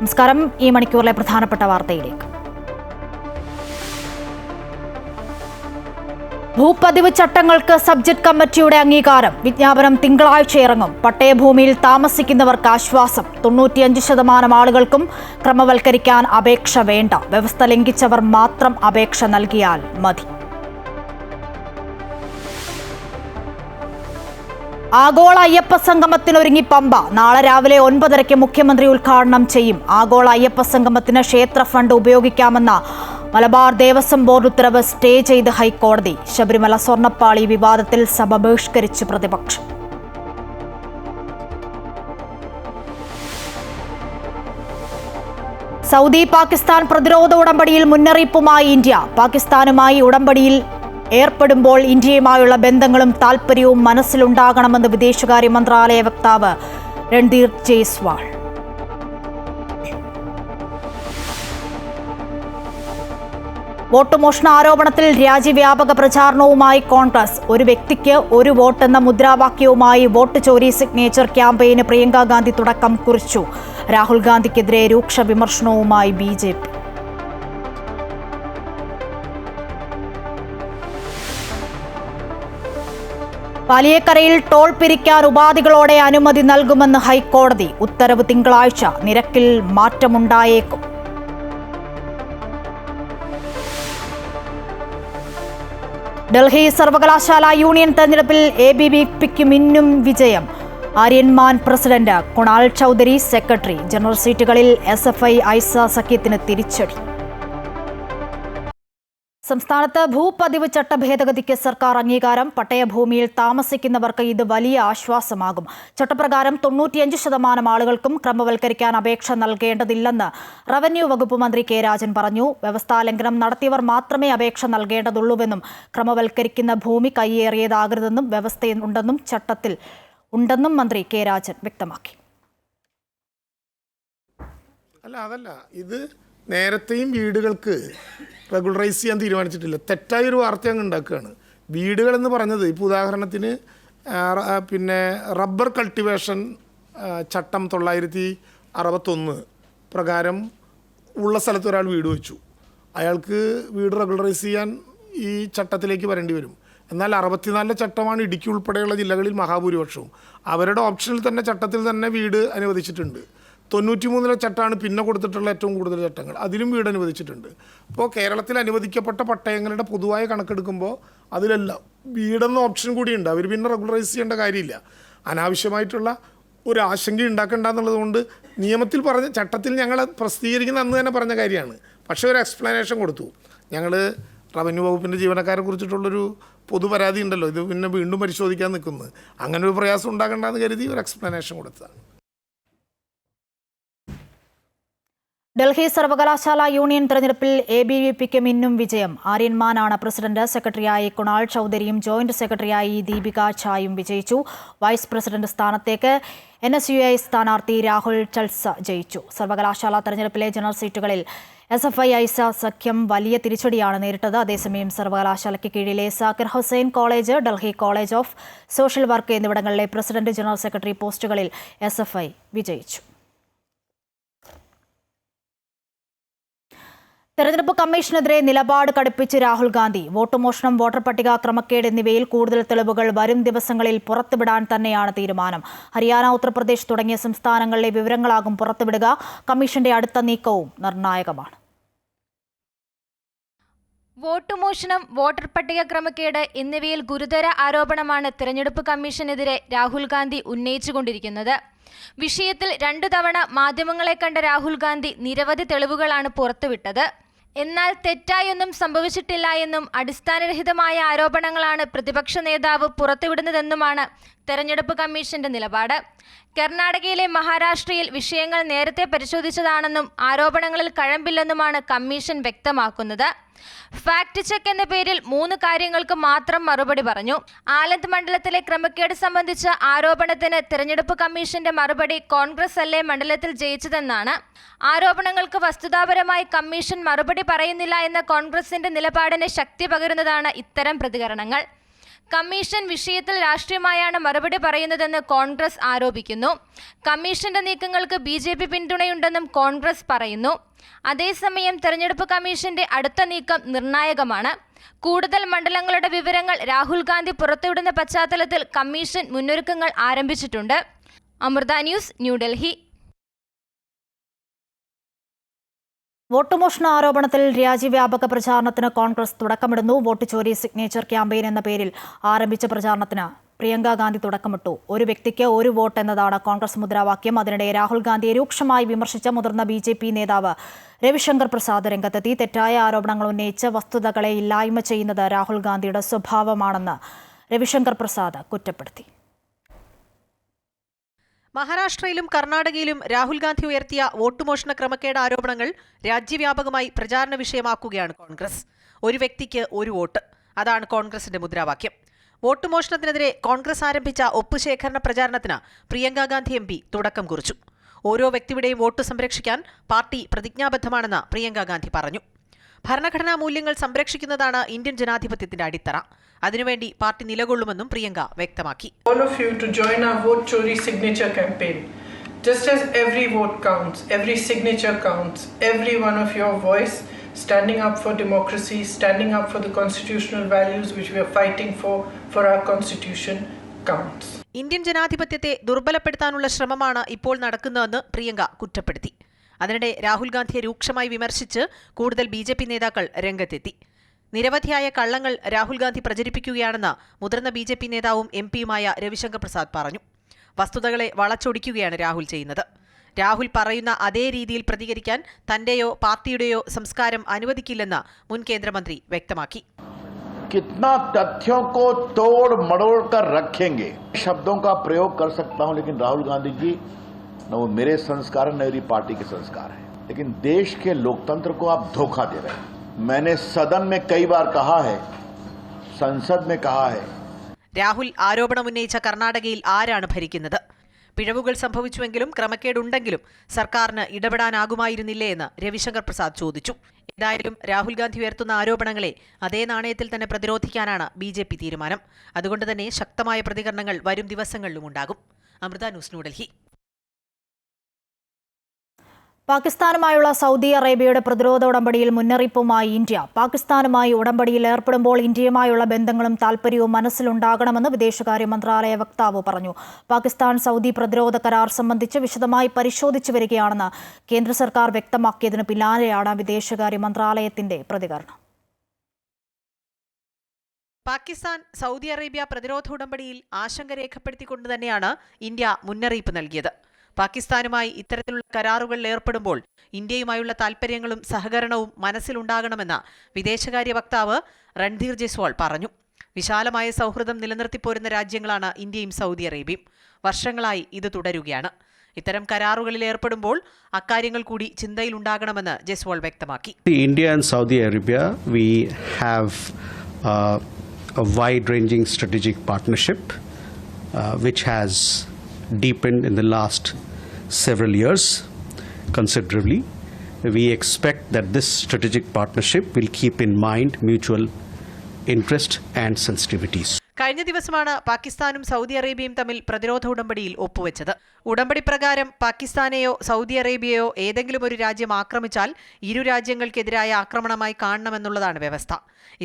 നമസ്കാരം. ഈ മണിക്കൂറിലെ പ്രധാനപ്പെട്ട വാർത്തയിലേക്ക്. ഭൂപതിവ് ചട്ടങ്ങൾക്ക് സബ്ജക്ട് കമ്മിറ്റിയുടെ അംഗീകാരം. വിജ്ഞാപനം തിങ്കളാഴ്ച ഇറങ്ങും. പട്ടയഭൂമിയിൽ താമസിക്കുന്നവർക്ക് ആശ്വാസം. 95% ആളുകൾക്കും ക്രമവൽക്കരിക്കാൻ അപേക്ഷ വേണ്ട. വ്യവസ്ഥ ലംഘിച്ചവർ മാത്രം അപേക്ഷ നൽകിയാൽ മതി. ആഗോള അയ്യപ്പ സംഗമത്തിനൊരുങ്ങി പമ്പ. നാളെ രാവിലെ 9:30 മുഖ്യമന്ത്രി ഉദ്ഘാടനം ചെയ്യും. ആഗോള അയ്യപ്പ സംഗമത്തിന് ക്ഷേത്ര ഫണ്ട് ഉപയോഗിക്കാമെന്ന മലബാർ ദേവസ്വം ബോർഡ് ഉത്തരവ് സ്റ്റേ ചെയ്ത് ഹൈക്കോടതി. ശബരിമല സ്വർണ്ണപ്പാളി വിവാദത്തിൽ സഭ ബഹിഷ്കരിച്ച് പ്രതിപക്ഷം. സൗദി പാകിസ്ഥാൻ പ്രതിരോധ ഉടമ്പടിയിൽ മുന്നറിയിപ്പുമായി ഇന്ത്യ. പാകിസ്ഥാനുമായി ഉടമ്പടിയിൽ ഏർപ്പെടുമ്പോൾ ഇന്ത്യയുമായുള്ള ബന്ധങ്ങളും താൽപര്യവും മനസ്സിലുണ്ടാകണമെന്ന് വിദേശകാര്യ മന്ത്രാലയ വക്താവ് രൺധീർ ജയ്സ്വാൾ. വോട്ട് മോഷണ ആരോപണത്തിൽ രാജ്യവ്യാപക പ്രചാരണവുമായി കോൺഗ്രസ്. ഒരു വ്യക്തിക്ക് ഒരു വോട്ട് എന്ന മുദ്രാവാക്യവുമായി വോട്ട് ചോരി സിഗ്നേച്ചർ ക്യാമ്പയിന് പ്രിയങ്ക ഗാന്ധി തുടക്കം കുറിച്ചു. രാഹുൽ ഗാന്ധിക്കെതിരെ രൂക്ഷ വിമർശനവുമായി BJP. പാലിയേക്കരയിൽ ടോൾ പിരിക്കാൻ ഉപാധികളോടെ അനുമതി നൽകുമെന്ന് ഹൈക്കോടതി. ഉത്തരവ് തിങ്കളാഴ്ച. നിരക്കിൽ മാറ്റമുണ്ടായേക്കും. ഡൽഹി സർവകലാശാല യൂണിയൻ തെരഞ്ഞെടുപ്പിൽ ABVPക്ക് മിന്നും വിജയം. Aryaman president, Kunal Chaudhary secretary. General സീറ്റുകളിൽ SFI ഐസ സഖ്യത്തിന് തിരിച്ചടി. സംസ്ഥാനത്ത് ഭൂപതിവ് ചട്ട ഭേദഗതിക്ക് സർക്കാർ അംഗീകാരം. പട്ടയഭൂമിയിൽ താമസിക്കുന്നവർക്ക് ഇത് വലിയ ആശ്വാസമാകും. ചട്ടപ്രകാരം 95% ആളുകൾക്കും ക്രമവൽക്കരിക്കാൻ അപേക്ഷ നൽകേണ്ടതില്ലെന്ന് റവന്യൂ വകുപ്പ് മന്ത്രി കെ രാജൻ പറഞ്ഞു. വ്യവസ്ഥാലംഘനം നടത്തിയവർ മാത്രമേ അപേക്ഷ നൽകേണ്ടതുള്ളൂവെന്നും ക്രമവൽക്കരിക്കുന്ന ഭൂമി കൈയേറിയതാകരുതെന്നും വ്യവസ്ഥയുണ്ടെന്നും ചട്ടത്തിൽ ഉണ്ടെന്നും മന്ത്രി കെ രാജൻ വ്യക്തമാക്കി. അതല്ല ഇത് നേരത്തെയും വീടുകൾക്ക് റെഗുലറൈസ് ചെയ്യാൻ തീരുമാനിച്ചിട്ടില്ല. തെറ്റായൊരു വാർത്ത അങ്ങ് ഉണ്ടാക്കുകയാണ്. വീടുകളെന്ന് പറഞ്ഞത് ഇപ്പോൾ ഉദാഹരണത്തിന് റബ്ബർ കൾട്ടിവേഷൻ ചട്ടം 961 പ്രകാരം ഉള്ള സ്ഥലത്ത് ഒരാൾ വീട് വെച്ചു. അയാൾക്ക് വീട് റെഗുലറൈസ് ചെയ്യാൻ ഈ ചട്ടത്തിലേക്ക് വരേണ്ടി വരും. എന്നാൽ 64 ചട്ടമാണ് ഇടുക്കി ഉൾപ്പെടെയുള്ള ജില്ലകളിൽ മഹാഭൂരിപക്ഷവും. അവരുടെ ഓപ്ഷനിൽ തന്നെ ചട്ടത്തിൽ തന്നെ വീട് അനുവദിച്ചിട്ടുണ്ട്. 93 ചട്ടമാണ് പിന്നെ കൊടുത്തിട്ടുള്ള ഏറ്റവും കൂടുതൽ ചട്ടങ്ങൾ. അതിലും വീട് അനുവദിച്ചിട്ടുണ്ട്. അപ്പോൾ കേരളത്തിൽ അനുവദിക്കപ്പെട്ട പട്ടയങ്ങളുടെ പൊതുവായ കണക്കെടുക്കുമ്പോൾ അതിലെല്ലാം വീടെന്ന ഓപ്ഷൻ കൂടിയുണ്ട്. അവർ പിന്നെ റെഗുലറൈസ് ചെയ്യേണ്ട കാര്യമില്ല. അനാവശ്യമായിട്ടുള്ള ഒരു ആശങ്ക ഉണ്ടാക്കേണ്ട എന്നുള്ളത് കൊണ്ട് നിയമത്തിൽ പറഞ്ഞ ചട്ടത്തിൽ ഞങ്ങൾ പ്രസിദ്ധീകരിക്കുന്ന അന്ന് തന്നെ പറഞ്ഞ കാര്യമാണ്. പക്ഷേ ഒരു എക്സ്പ്ലനേഷൻ കൊടുത്തു. ഞങ്ങൾ റവന്യൂ വകുപ്പിൻ്റെ ജീവനക്കാരെ കുറിച്ചിട്ടുള്ളൊരു പൊതു പരാതി ഉണ്ടല്ലോ, ഇത് പിന്നെ വീണ്ടും പരിശോധിക്കാൻ നിൽക്കുന്നത്. അങ്ങനെ ഒരു പ്രയാസം ഉണ്ടാകണ്ടെന്ന് കരുതി ഒരു എക്സ്പ്ലനേഷൻ കൊടുത്തതാണ്. ഡൽഹി സർവകലാശാല യൂണിയൻ തെരഞ്ഞെടുപ്പിൽ ABVPക്ക് മിന്നും വിജയം. ആര്യൻമാനാണ് പ്രസിഡന്റ്. സെക്രട്ടറിയായി കുണാൽ ചൌധരിയും ജോയിന്റ് സെക്രട്ടറിയായി ദീപിക ഛായും വിജയിച്ചു. വൈസ് പ്രസിഡന്റ് സ്ഥാനത്തേക്ക് NSUI സ്ഥാനാർത്ഥി രാഹുൽ ചൽസ ജയിച്ചു. സർവകലാശാല തെരഞ്ഞെടുപ്പിലെ ജനറൽ സീറ്റുകളിൽ SFI ഐസ സഖ്യം വലിയ തിരിച്ചടിയാണ് നേരിട്ടത്. അതേസമയം സർവകലാശാലയ്ക്ക് കീഴിലെ Zakir Hussain college, Delhi college of social work എന്നിവിടങ്ങളിലെ പ്രസിഡന്റ്, ജനറൽ സെക്രട്ടറി പോസ്റ്റുകളിൽ SFI വിജയിച്ചു. തെരഞ്ഞെടുപ്പ് കമ്മീഷനെതിരെ നിലപാട് കടുപ്പിച്ച് രാഹുൽ ഗാന്ധി. വോട്ട് മോഷണം, വോട്ടർ പട്ടിക ക്രമക്കേട് എന്നിവയിൽ കൂടുതൽ തെളിവുകൾ വരും ദിവസങ്ങളിൽ പുറത്തുവിടാൻ തന്നെയാണ് തീരുമാനം. ഹരിയാന, ഉത്തർപ്രദേശ് തുടങ്ങിയ സംസ്ഥാനങ്ങളിലെ വിവരങ്ങളാകും പുറത്തുവിടുക. കമ്മീഷന്റെ അടുത്ത നീക്കവും നിർണായകമാണ്. വോട്ട് മോഷണം, വോട്ടർ പട്ടിക ക്രമക്കേട് എന്നിവയിൽ ഗുരുതര ആരോപണമാണ് തെരഞ്ഞെടുപ്പ് കമ്മീഷനെതിരെ രാഹുൽ ഗാന്ധി ഉന്നയിച്ചുകൊണ്ടിരിക്കുന്നത്. വിഷയത്തിൽ 2 തവണ മാധ്യമങ്ങളെ കണ്ട രാഹുൽ ഗാന്ധി നിരവധി തെളിവുകളാണ് പുറത്തുവിട്ടത്. എന്നാൽ തെറ്റായൊന്നും സംഭവിച്ചിട്ടില്ല എന്നും അടിസ്ഥാനരഹിതമായ ആരോപണങ്ങളാണ് പ്രതിപക്ഷ നേതാവ് പുറത്തുവിടുന്നതെന്നുമാണ് തെരഞ്ഞെടുപ്പ് കമ്മീഷന്റെ നിലപാട്. കർണാടകയിലെ മഹാരാഷ്ട്രയിൽ വിഷയങ്ങൾ നേരത്തെ പരിശോധിച്ചതാണെന്നും ആരോപണങ്ങളിൽ കഴമ്പില്ലെന്നുമാണ് കമ്മീഷൻ വ്യക്തമാക്കുന്നത്. ഫാക്ട് ചെക്ക് എന്ന പേരിൽ 3 കാര്യങ്ങൾക്ക് മാത്രം മറുപടി പറഞ്ഞു. ആലന്ത് മണ്ഡലത്തിലെ ക്രമക്കേട് സംബന്ധിച്ച ആരോപണത്തിന് തെരഞ്ഞെടുപ്പ് കമ്മീഷന്റെ മറുപടി കോൺഗ്രസ് അല്ലേ മണ്ഡലത്തിൽ ജയിച്ചതെന്നാണ്. ആരോപണങ്ങൾക്ക് വസ്തുതാപരമായി കമ്മീഷൻ മറുപടി പറയുന്നില്ല എന്ന കോൺഗ്രസിന്റെ നിലപാടിന് ശക്തി പകരുന്നതാണ് ഇത്തരം പ്രതികരണങ്ങൾ. കമ്മീഷൻ വിഷയത്തിൽ രാഷ്ട്രീയമായാണ് മറുപടി പറയുന്നതെന്ന് കോൺഗ്രസ് ആരോപിക്കുന്നു. കമ്മീഷന്റെ നീക്കങ്ങൾക്ക് BJP പിന്തുണയുണ്ടെന്നും കോൺഗ്രസ് പറയുന്നു. അതേസമയം തെരഞ്ഞെടുപ്പ് കമ്മീഷന്റെ അടുത്ത നീക്കം നിർണായകമാണ്. കൂടുതൽ മണ്ഡലങ്ങളുടെ വിവരങ്ങൾ രാഹുൽ ഗാന്ധി പുറത്തുവിടുന്ന പശ്ചാത്തലത്തിൽ കമ്മീഷൻ മുന്നൊരുക്കങ്ങൾ ആരംഭിച്ചിട്ടുണ്ട്. അമൃത ന്യൂസ്, ന്യൂഡൽഹി. വോട്ടുമോഷണ ആരോപണത്തിൽ രാജ്യവ്യാപക പ്രചാരണത്തിന് കോൺഗ്രസ് തുടക്കമിടുന്നു. വോട്ട് ചോരി സിഗ്നേച്ചർ ക്യാമ്പയിൻ എന്ന പേരിൽ ആരംഭിച്ച പ്രചാരണത്തിന് പ്രിയങ്ക ഗാന്ധി തുടക്കമിട്ടു. ഒരു വ്യക്തിക്ക് ഒരു വോട്ട് എന്നതാണ് കോൺഗ്രസ് മുദ്രാവാക്യം. അതിനിടെ രാഹുൽ ഗാന്ധിയെ രൂക്ഷമായി വിമർശിച്ച മുതിർന്ന BJP നേതാവ് രവിശങ്കർ പ്രസാദ് രംഗത്തെത്തി. തെറ്റായ ആരോപണങ്ങൾ ഉന്നയിച്ച് വസ്തുതകളെ ഇല്ലായ്മ ചെയ്യുന്നത് രാഹുൽ ഗാന്ധിയുടെ സ്വഭാവമാണെന്ന് രവിശങ്കർ പ്രസാദ് കുറ്റപ്പെടുത്തി. മഹാരാഷ്ട്രയിലും കർണാടകയിലും രാഹുൽ ഗാന്ധി ഉയർത്തിയ വോട്ടുമോഷണ ക്രമക്കേട് ആരോപണങ്ങൾ രാജ്യവ്യാപകമായി പ്രചാരണ വിഷയമാക്കുകയാണ് കോൺഗ്രസ്. ഒരു വ്യക്തിക്ക് ഒരു വോട്ട്, അതാണ് കോൺഗ്രസിന്റെ മുദ്രാവാക്യം. വോട്ടുമോഷണത്തിനെതിരെ കോൺഗ്രസ് ആരംഭിച്ച ഒപ്പുശേഖരണ പ്രചാരണത്തിന് പ്രിയങ്ക ഗാന്ധി MP തുടക്കം കുറിച്ചു. ഓരോ വ്യക്തിയുടെയും വോട്ട് സംരക്ഷിക്കാൻ പാർട്ടി പ്രതിജ്ഞാബദ്ധമാണെന്ന് പ്രിയങ്ക ഗാന്ധി പറഞ്ഞു. ഭരണഘടനാ മൂല്യങ്ങൾ സംരക്ഷിക്കുന്നതാണ് ഇന്ത്യൻ ജനാധിപത്യത്തിന്റെ അടിത്തറ. അതിനുവേണ്ടി പാർട്ടി നിലകൊള്ളുമെന്നും പ്രിയങ്ക വ്യക്തമാക്കി. All of you to join our vote chori signature campaign. Just as every vote counts, every signature counts, every one of your voice standing up for democracy, standing up for the constitutional values which we are fighting for our constitution counts. Indian ജനാധിപത്യത്തെ ദുർബലപ്പെടുത്താനുള്ള ശ്രമമാണ് ഇപ്പോൾ നടക്കുന്നതെന്ന് പ്രിയങ്ക കുറ്റപ്പെടുത്തി. അതിനിടെ രാഹുൽ ഗാന്ധിയെ രൂക്ഷമായി വിമർശിച്ച് കൂടുതൽ BJP നേതാക്കൾ രംഗത്തെത്തി. നിരവധിയായ കള്ളങ്ങൾ രാഹുൽ ഗാന്ധി പ്രചരിപ്പിക്കുകയാണെന്ന് മുതിർന്ന BJP നേതാവും MP-യുമായ രവിശങ്കർ പ്രസാദ് പറഞ്ഞു. വസ്തുതകളെ വളച്ചൊടിക്കുകയാണ് രാഹുൽ ചെയ്യുന്നത്. രാഹുൽ പറയുന്ന അതേ രീതിയിൽ പ്രതികരിക്കാൻ തന്റെയോ പാർട്ടിയുടെയോ സംസ്കാരം അനുവദിക്കില്ലെന്ന് മുൻ കേന്ദ്രമന്ത്രി വ്യക്തമാക്കി. कितना तथ्यों को तोड़ मड़ोड़ कर रखेंगे, शब्दों का प्रयोग कर सकता हूं, लेकिन राहुल गांधी जी न वो मेरे संस्कार न मेरी पार्टी के संस्कार है. लेकिन देश के लोकतंत्र को आप धोखा दे रहे हैं. मैंने सदन में कई बार कहा है, संसद में कहा है. രാഹുൽ ആരോപണമുന്നയിച്ച കർണാടകയിൽ ആരാണ് ഭരിക്കുന്നത്? പിഴവുകൾ സംഭവിച്ചുവെങ്കിലും ക്രമക്കേടുണ്ടെങ്കിലും സർക്കാരിന് ഇടപെടാനാകുമായിരുന്നില്ലേ എന്ന് രവിശങ്കർ പ്രസാദ് ചോദിച്ചു. ഏതായാലും രാഹുൽ ഗാന്ധി ഉയർത്തുന്ന ആരോപണങ്ങളെ അതേ നാണയത്തിൽ തന്നെ പ്രതിരോധിക്കാനാണ് BJP തീരുമാനം. അതുകൊണ്ട് തന്നെ ശക്തമായ പ്രതികരണങ്ങൾ വരും ദിവസങ്ങളിലും ഉണ്ടാകും. അമൃത ന്യൂസ്, ന്യൂഡൽഹി. പാകിസ്ഥാനുമായുള്ള സൗദി അറേബ്യയുടെ പ്രതിരോധ ഉടമ്പടിയിൽ മുന്നറിയിപ്പുമായി ഇന്ത്യ. പാകിസ്ഥാനുമായി ഉടമ്പടിയിൽ ഏർപ്പെടുമ്പോൾ ഇന്ത്യയുമായുള്ള ബന്ധങ്ങളും താൽപര്യവും മനസ്സിലുണ്ടാകണമെന്ന് വിദേശകാര്യ മന്ത്രാലയ വക്താവ് പറഞ്ഞു. പാകിസ്ഥാൻ സൗദി പ്രതിരോധ കരാർ സംബന്ധിച്ച് വിശദമായി പരിശോധിച്ചു വരികയാണെന്ന് കേന്ദ്ര സർക്കാർ വ്യക്തമാക്കിയതിനു പിന്നാലെയാണ് വിദേശകാര്യ മന്ത്രാലയത്തിന്റെ പ്രതികരണം. പാകിസ്ഥാൻ സൗദി അറേബ്യ പ്രതിരോധ ഉടമ്പടിയിൽ ആശങ്ക രേഖപ്പെടുത്തിക്കൊണ്ട് തന്നെയാണ് ഇന്ത്യ മുന്നറിയിപ്പ് നൽകിയത്. പാകിസ്ഥാനുമായി ഇത്തരത്തിലുള്ള കരാറുകളിൽ ഏർപ്പെടുമ്പോൾ ഇന്ത്യയുമായുള്ള താൽപര്യങ്ങളും സഹകരണവും മനസ്സിലുണ്ടാകണമെന്ന് വിദേശകാര്യ വക്താവ് രൺധീർ ജയ്സ്വാൾ പറഞ്ഞു. വിശാലമായ സൗഹൃദം നിലനിർത്തിപ്പോരുന്ന രാജ്യങ്ങളാണ് ഇന്ത്യയും സൗദി അറേബ്യയും. വർഷങ്ങളായി ഇത് തുടരുകയാണ്. ഇത്തരം കരാറുകളിൽ ഏർപ്പെടുമ്പോൾ അക്കാര്യങ്ങൾ കൂടി ചിന്തയിലുണ്ടാകണമെന്ന് ജയ്സ്വാൾ വ്യക്തമാക്കി. India and Saudi Arabia, we have a wide-ranging strategic partnership which has deepened in the last several years considerably. We expect that this strategic partnership will keep in mind mutual interest and sensitivities. കഴിഞ്ഞ ദിവസമാണ് പാകിസ്ഥാനും Saudi അറേബ്യയും തമ്മിൽ പ്രതിരോധ ഉടമ്പടിയിൽ ഒപ്പുവെച്ചത്. ഉടമ്പടി പ്രകാരം പാകിസ്ഥാനെയോ Saudi അറേബ്യയോ ഏതെങ്കിലും ഒരു രാജ്യം ആക്രമിച്ചാൽ ഇരു രാജ്യങ്ങൾക്കെതിരായ ആക്രമണമായി കാണണമെന്നുള്ളതാണ് വ്യവസ്ഥ.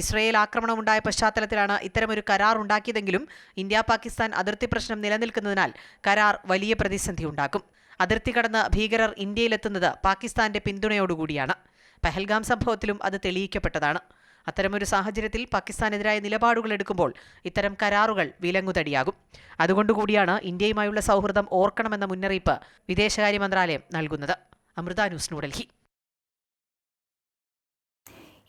ഇസ്രയേൽ ആക്രമണമുണ്ടായ പശ്ചാത്തലത്തിലാണ് ഇത്തരമൊരു കരാർ ഉണ്ടാക്കിയതെങ്കിലും ഇന്ത്യ പാകിസ്ഥാൻ അതിർത്തി പ്രശ്നം നിലനിൽക്കുന്നതിനാൽ കരാർ വലിയ പ്രതിസന്ധി ഉണ്ടാക്കും. അതിർത്തി കടന്ന് ഭീകരർ ഇന്ത്യയിലെത്തുന്നത് പാകിസ്ഥാന്റെ പിന്തുണയോടുകൂടിയാണ്. പഹൽഗാം സംഭവത്തിലും അത് തെളിയിക്കപ്പെട്ടതാണ്. അത്തരമൊരു സാഹചര്യത്തിൽ പാകിസ്ഥാനെതിരായ നിലപാടുകൾ എടുക്കുമ്പോൾ ഇത്തരം കരാറുകൾ വിലങ്ങുതടിയാകും. അതുകൊണ്ടുകൂടിയാണ് ഇന്ത്യയുമായുള്ള സൗഹൃദം ഓർക്കണമെന്ന മുന്നറിയിപ്പ് വിദേശകാര്യ മന്ത്രാലയം നൽകുന്നത്. അമൃത ന്യൂസ്, ന്യൂഡൽഹി.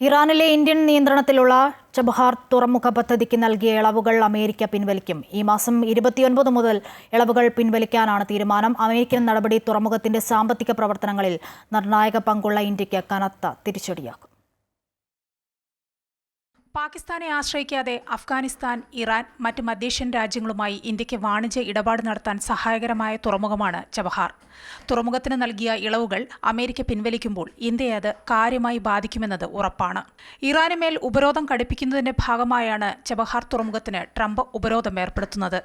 ഇറാനിലെ ഇന്ത്യൻ നിയന്ത്രണത്തിലുള്ള ചബഹാർ തുറമുഖ പദ്ധതിക്ക് നൽകിയ ഇളവുകൾ അമേരിക്ക പിൻവലിക്കും. ഈ മാസം 29 മുതൽ ഇളവുകൾ പിൻവലിക്കാനാണ് തീരുമാനം. അമേരിക്കൻ നടപടി തുറമുഖത്തിന്റെ സാമ്പത്തിക പ്രവർത്തനങ്ങളിൽ നിർണായക പങ്കുള്ള ഇന്ത്യക്ക് കനത്ത തിരിച്ചടിയാകും. പാകിസ്ഥാനെ ആശ്രയിക്കാതെ അഫ്ഗാനിസ്ഥാൻ, ഇറാൻ, മറ്റ് മധ്യേഷ്യൻ രാജ്യങ്ങളുമായി ഇന്ത്യക്ക് വാണിജ്യ ഇടപാട് നടത്താൻ സഹായകരമായ തുറമുഖമാണ് ചബഹാർ. തുറമുഖത്തിന് നൽകിയ ഇളവുകൾ അമേരിക്ക പിൻവലിക്കുമ്പോൾ ഇന്ത്യയെ അത് കാര്യമായി ബാധിക്കുമെന്നത് ഉറപ്പാണ്. ഇറാന് മേൽ ഉപരോധം കടുപ്പിക്കുന്നതിന്റെ ഭാഗമായാണ് ചബഹാർ തുറമുഖത്തിന് ട്രംപ് ഉപരോധം ഏർപ്പെടുത്തുന്നത്.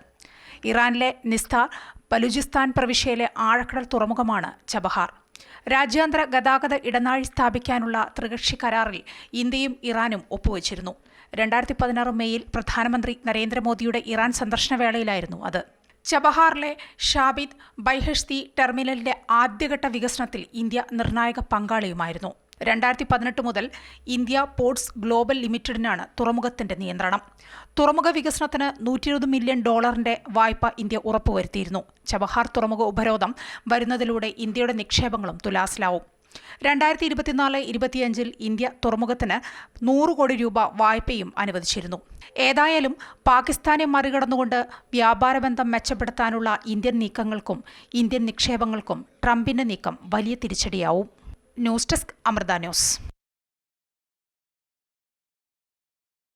ഇറാനിലെ നിസ്താർ, ബലൂചിസ്ഥാൻ പ്രവിശ്യയിലെ ആഴക്കടൽ തുറമുഖമാണ് ചബഹാർ. രാജ്യാന്തര ഗതാഗത ഇടനാഴി സ്ഥാപിക്കാനുള്ള ത്രികക്ഷി കരാറിൽ ഇന്ത്യയും ഇറാനും ഒപ്പുവച്ചിരുന്നു. 2016 മെയ്യിൽ പ്രധാനമന്ത്രി നരേന്ദ്രമോദിയുടെ ഇറാൻ സന്ദർശന വേളയിലായിരുന്നു അത്. ചബഹാറിലെ ഷാബിദ് ബൈഹഷ്തി ടെർമിനലിന്റെ ആദ്യഘട്ട വികസനത്തിൽ ഇന്ത്യ നിർണായക പങ്കാളിയുമായിരുന്നു. 2018 മുതൽ ഇന്ത്യ പോർട്സ് ഗ്ലോബൽ ലിമിറ്റഡിനാണ് തുറമുഖത്തിന്റെ നിയന്ത്രണം. തുറമുഖ വികസനത്തിന് $120 മില്യൺ വായ്പ ഇന്ത്യ ഉറപ്പുവരുത്തിയിരുന്നു. ചബഹാർ തുറമുഖ ഉപരോധം വരുന്നതിലൂടെ ഇന്ത്യയുടെ നിക്ഷേപങ്ങളും തുലാസിലാവും. 2024-25 ഇന്ത്യ തുറമുഖത്തിന് 100 കോടി രൂപ വായ്പയും അനുവദിച്ചിരുന്നു. ഏതായാലും പാകിസ്ഥാനെ മറികടന്നുകൊണ്ട് വ്യാപാരബന്ധം മെച്ചപ്പെടുത്താനുള്ള ഇന്ത്യൻ നീക്കങ്ങൾക്കും ഇന്ത്യൻ നിക്ഷേപങ്ങൾക്കും ട്രംപിന്റെ നീക്കം വലിയ തിരിച്ചടിയാവും. News desk, Amrita news.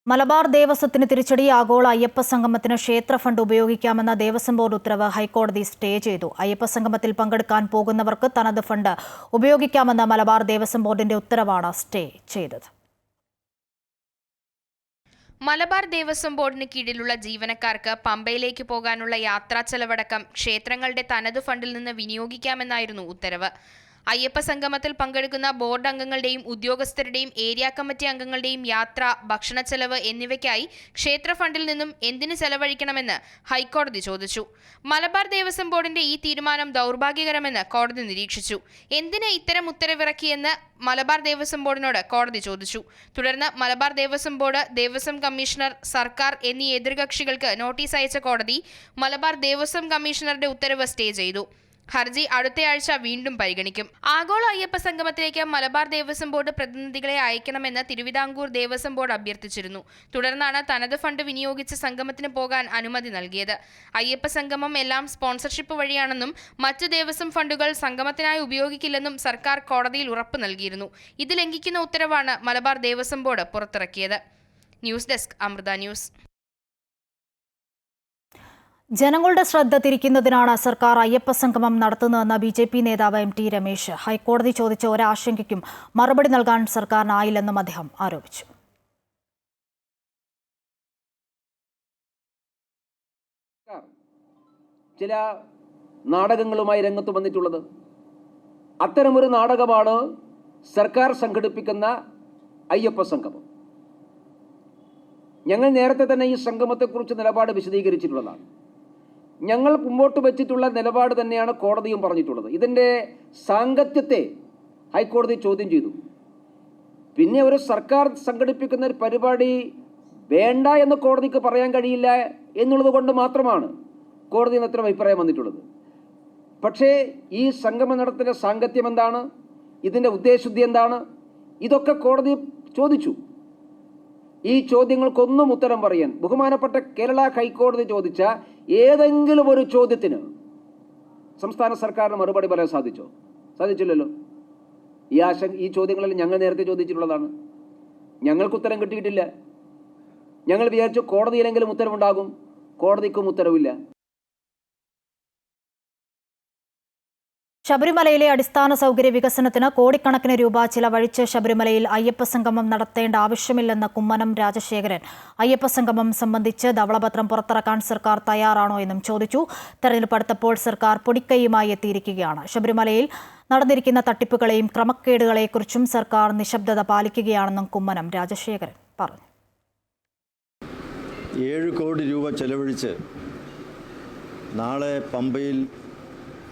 Malabar ദേവസ്വത്തിന് തിരിച്ചടി. ആഗോള അയ്യപ്പ സംഗമത്തിന് ക്ഷേത്ര ഫണ്ട് ഉപയോഗിക്കാമെന്ന ദേവസ്വം ബോർഡ് ഉത്തരവ് ഹൈക്കോടതി സ്റ്റേ ചെയ്തു. അയ്യപ്പ സംഗമത്തിൽ പങ്കെടുക്കാൻ പോകുന്നവർക്ക് തനത് ഫണ്ട് ഉപയോഗിക്കാമെന്ന മലബാർ ദേവസ്വം ബോർഡിന്റെ ഉത്തരവാണ് സ്റ്റേ ചെയ്തത്. മലബാർ ദേവസ്വം ബോർഡിന് കീഴിലുള്ള ജീവനക്കാർക്ക് പമ്പയിലേക്ക് പോകാനുള്ള യാത്രാ ചെലവടക്കം ക്ഷേത്രങ്ങളുടെ തനത് ഫണ്ടിൽ നിന്ന് വിനിയോഗിക്കാമെന്നായിരുന്നു ഉത്തരവ്. അയ്യപ്പ സംഗമത്തിൽ പങ്കെടുക്കുന്ന ബോർഡ് അംഗങ്ങളുടെയും ഉദ്യോഗസ്ഥരുടെയും ഏരിയ കമ്മിറ്റി അംഗങ്ങളുടെയും യാത്ര, ഭക്ഷണ ചെലവ് എന്നിവയ്ക്കായി ക്ഷേത്ര ഫണ്ടിൽ നിന്നും എന്തിനു ചെലവഴിക്കണമെന്ന് ഹൈക്കോടതി ചോദിച്ചു. മലബാർ ദേവസ്വം ബോർഡിന്റെ ഈ തീരുമാനം ദൗർഭാഗ്യകരമെന്ന് കോടതി നിരീക്ഷിച്ചു. എന്തിന് ഇത്തരം ഉത്തരവിറക്കിയെന്ന് മലബാർ ദേവസ്വം ബോർഡിനോട് കോടതി ചോദിച്ചു. തുടർന്ന് മലബാർ ദേവസ്വം ബോർഡ്, ദേവസ്വം കമ്മീഷണർ, സർക്കാർ എന്നീ എതിർകക്ഷികൾക്ക് നോട്ടീസ് അയച്ച കോടതി മലബാർ ദേവസ്വം കമ്മീഷണറുടെ ഉത്തരവ് സ്റ്റേ ചെയ്തു. ഹർജി അടുത്തയാഴ്ച വീണ്ടും പരിഗണിക്കും. ആഗോള അയ്യപ്പ സംഗമത്തിലേക്ക് മലബാർ ദേവസ്വം ബോർഡ് പ്രതിനിധികളെ അയക്കണമെന്ന് തിരുവിതാംകൂർ ദേവസ്വം ബോർഡ് അഭ്യർത്ഥിച്ചിരുന്നു. തുടർന്നാണ് തനത് ഫണ്ട് വിനിയോഗിച്ച് സംഗമത്തിന് പോകാൻ അനുമതി നൽകിയത്. അയ്യപ്പ സംഗമം എല്ലാം സ്പോൺസർഷിപ്പ് വഴിയാണെന്നും മറ്റ് ദേവസ്വം ഫണ്ടുകൾ സംഗമത്തിനായി ഉപയോഗിക്കില്ലെന്നും സർക്കാർ കോടതിയിൽ ഉറപ്പ് നൽകിയിരുന്നു. ഇത് ലംഘിക്കുന്ന ഉത്തരവാണ് മലബാർ ദേവസ്വം ബോർഡ് പുറത്തിറക്കിയത്. News desk, Amrita news. ജനങ്ങളുടെ ശ്രദ്ധ തിരിക്കുന്നതിനാണ് സർക്കാർ അയ്യപ്പ സംഗമം നടത്തുന്നതെന്ന് BJP നേതാവ് MT രമേശ്. ഹൈക്കോടതി ചോദിച്ച ഒരാശങ്കയ്ക്കും മറുപടി നൽകാൻ സർക്കാരിനായില്ലെന്നും അദ്ദേഹം ആരോപിച്ചു. ചില നാടകങ്ങളുമായി രംഗത്ത് വന്നിട്ടുള്ളത്, അത്തരമൊരു നാടകമാണ് സർക്കാർ സംഘടിപ്പിക്കുന്ന അയ്യപ്പ സംഗമം. ഞങ്ങൾ നേരത്തെ തന്നെ ഈ സംഗമത്തെക്കുറിച്ച് നിലപാട് വിശദീകരിച്ചിട്ടുള്ളതാണ്. ഞങ്ങൾ മുമ്പോട്ട് വെച്ചിട്ടുള്ള നിലപാട് തന്നെയാണ് കോടതിയും പറഞ്ഞിട്ടുള്ളത്. ഇതിൻ്റെ സാങ്കത്യത്തെ ഹൈക്കോടതി ചോദ്യം ചെയ്തു. പിന്നെ ഒരു സർക്കാർ സംഘടിപ്പിക്കുന്ന ഒരു പരിപാടി വേണ്ട എന്ന് കോടതിക്ക് പറയാൻ കഴിയില്ല എന്നുള്ളത് കൊണ്ട് മാത്രമാണ് കോടതിയിൽ നിന്ന് അത്തരം അഭിപ്രായം വന്നിട്ടുള്ളത്. പക്ഷേ ഈ സംഗമം നടത്തുന്ന സാങ്കത്യം എന്താണ്, ഇതിൻ്റെ ഉദ്ദേശശുദ്ധി എന്താണ്, ഇതൊക്കെ കോടതി ചോദിച്ചു. ഈ ചോദ്യങ്ങൾക്കൊന്നും ഉത്തരം പറയാൻ ബഹുമാനപ്പെട്ട കേരള ഹൈക്കോടതി ചോദിച്ച ഏതെങ്കിലും ഒരു ചോദ്യത്തിന് സംസ്ഥാന സർക്കാരിന് മറുപടി പറയാൻ സാധിച്ചോ? സാധിച്ചില്ലല്ലോ. ഈ ചോദ്യങ്ങളെല്ലാം ഞങ്ങൾ നേരത്തെ ചോദിച്ചിട്ടുള്ളതാണ്. ഞങ്ങൾക്ക് ഉത്തരം കിട്ടിയിട്ടില്ല. ഞങ്ങൾ വിചാരിച്ചു കോടതിയിലെങ്കിലും ഉത്തരവുണ്ടാകും. കോടതിക്കും ഉത്തരവില്ല. ശബരിമലയിലെ അടിസ്ഥാന സൗകര്യ വികസനത്തിന് കോടിക്കണക്കിന് രൂപ ചിലവഴിച്ച് ശബരിമലയിൽ അയ്യപ്പ സംഗമം നടത്തേണ്ട ആവശ്യമില്ലെന്ന് കുമ്മനം രാജശേഖരൻ. അയ്യപ്പ സംഗമം സംബന്ധിച്ച് ധവളപത്രം പുറത്തിറക്കാൻ സർക്കാർ തയ്യാറാണോ എന്നും ചോദിച്ചു. തെരഞ്ഞെടുപ്പ് അടുത്തപ്പോൾ സർക്കാർ പൊടിക്കൈയുമായി എത്തിയിരിക്കുകയാണ്. ശബരിമലയിൽ നടന്നിരിക്കുന്ന തട്ടിപ്പുകളെയും ക്രമക്കേടുകളെക്കുറിച്ചും സർക്കാർ നിശബ്ദത പാലിക്കുകയാണെന്നും കുമ്മനം രാജശേഖരൻ പറഞ്ഞു. 7 കോടി രൂപ ചെലവഴിച്ച് നാളെ പമ്പയിൽ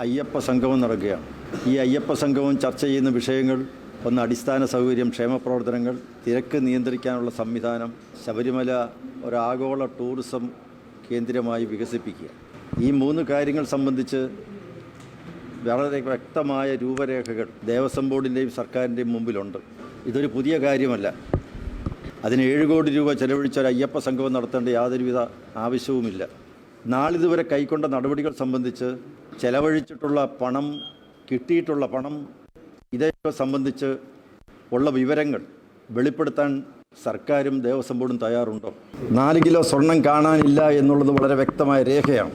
അയ്യപ്പ സംഗമം നടക്കുകയാണ്. ഈ അയ്യപ്പ സംഗമം ചർച്ച ചെയ്യുന്ന വിഷയങ്ങൾ ഒന്ന്, അടിസ്ഥാന സൗകര്യം, ക്ഷേമപ്രവർത്തനങ്ങൾ, തിരക്ക് നിയന്ത്രിക്കാനുള്ള സംവിധാനം, ശബരിമല ഒരാഗോള ടൂറിസം കേന്ദ്രമായി വികസിപ്പിക്കുക. ഈ 3 കാര്യങ്ങൾ സംബന്ധിച്ച് വളരെ വ്യക്തമായ രൂപരേഖകൾ ദേവസ്വം ബോർഡിൻ്റെയും സർക്കാരിൻ്റെയും മുമ്പിലുണ്ട്. ഇതൊരു പുതിയ കാര്യമല്ല. അതിന് 7 കോടി രൂപ ചെലവഴിച്ച ഒരു അയ്യപ്പ സംഗമം നടത്തേണ്ട യാതൊരുവിധ ആവശ്യവുമില്ല. നാളിതുവരെ കൈക്കൊണ്ട നടപടികൾ സംബന്ധിച്ച്, ചെലവഴിച്ചിട്ടുള്ള പണം, കിട്ടിയിട്ടുള്ള പണം, ഇതൊക്കെ സംബന്ധിച്ച് ഉള്ള വിവരങ്ങൾ വെളിപ്പെടുത്താൻ സർക്കാരും ദേവസ്വം ബോർഡും തയ്യാറുണ്ടോ? 4 കിലോ സ്വർണം കാണാനില്ല എന്നുള്ളത് വളരെ വ്യക്തമായ രേഖയാണ്.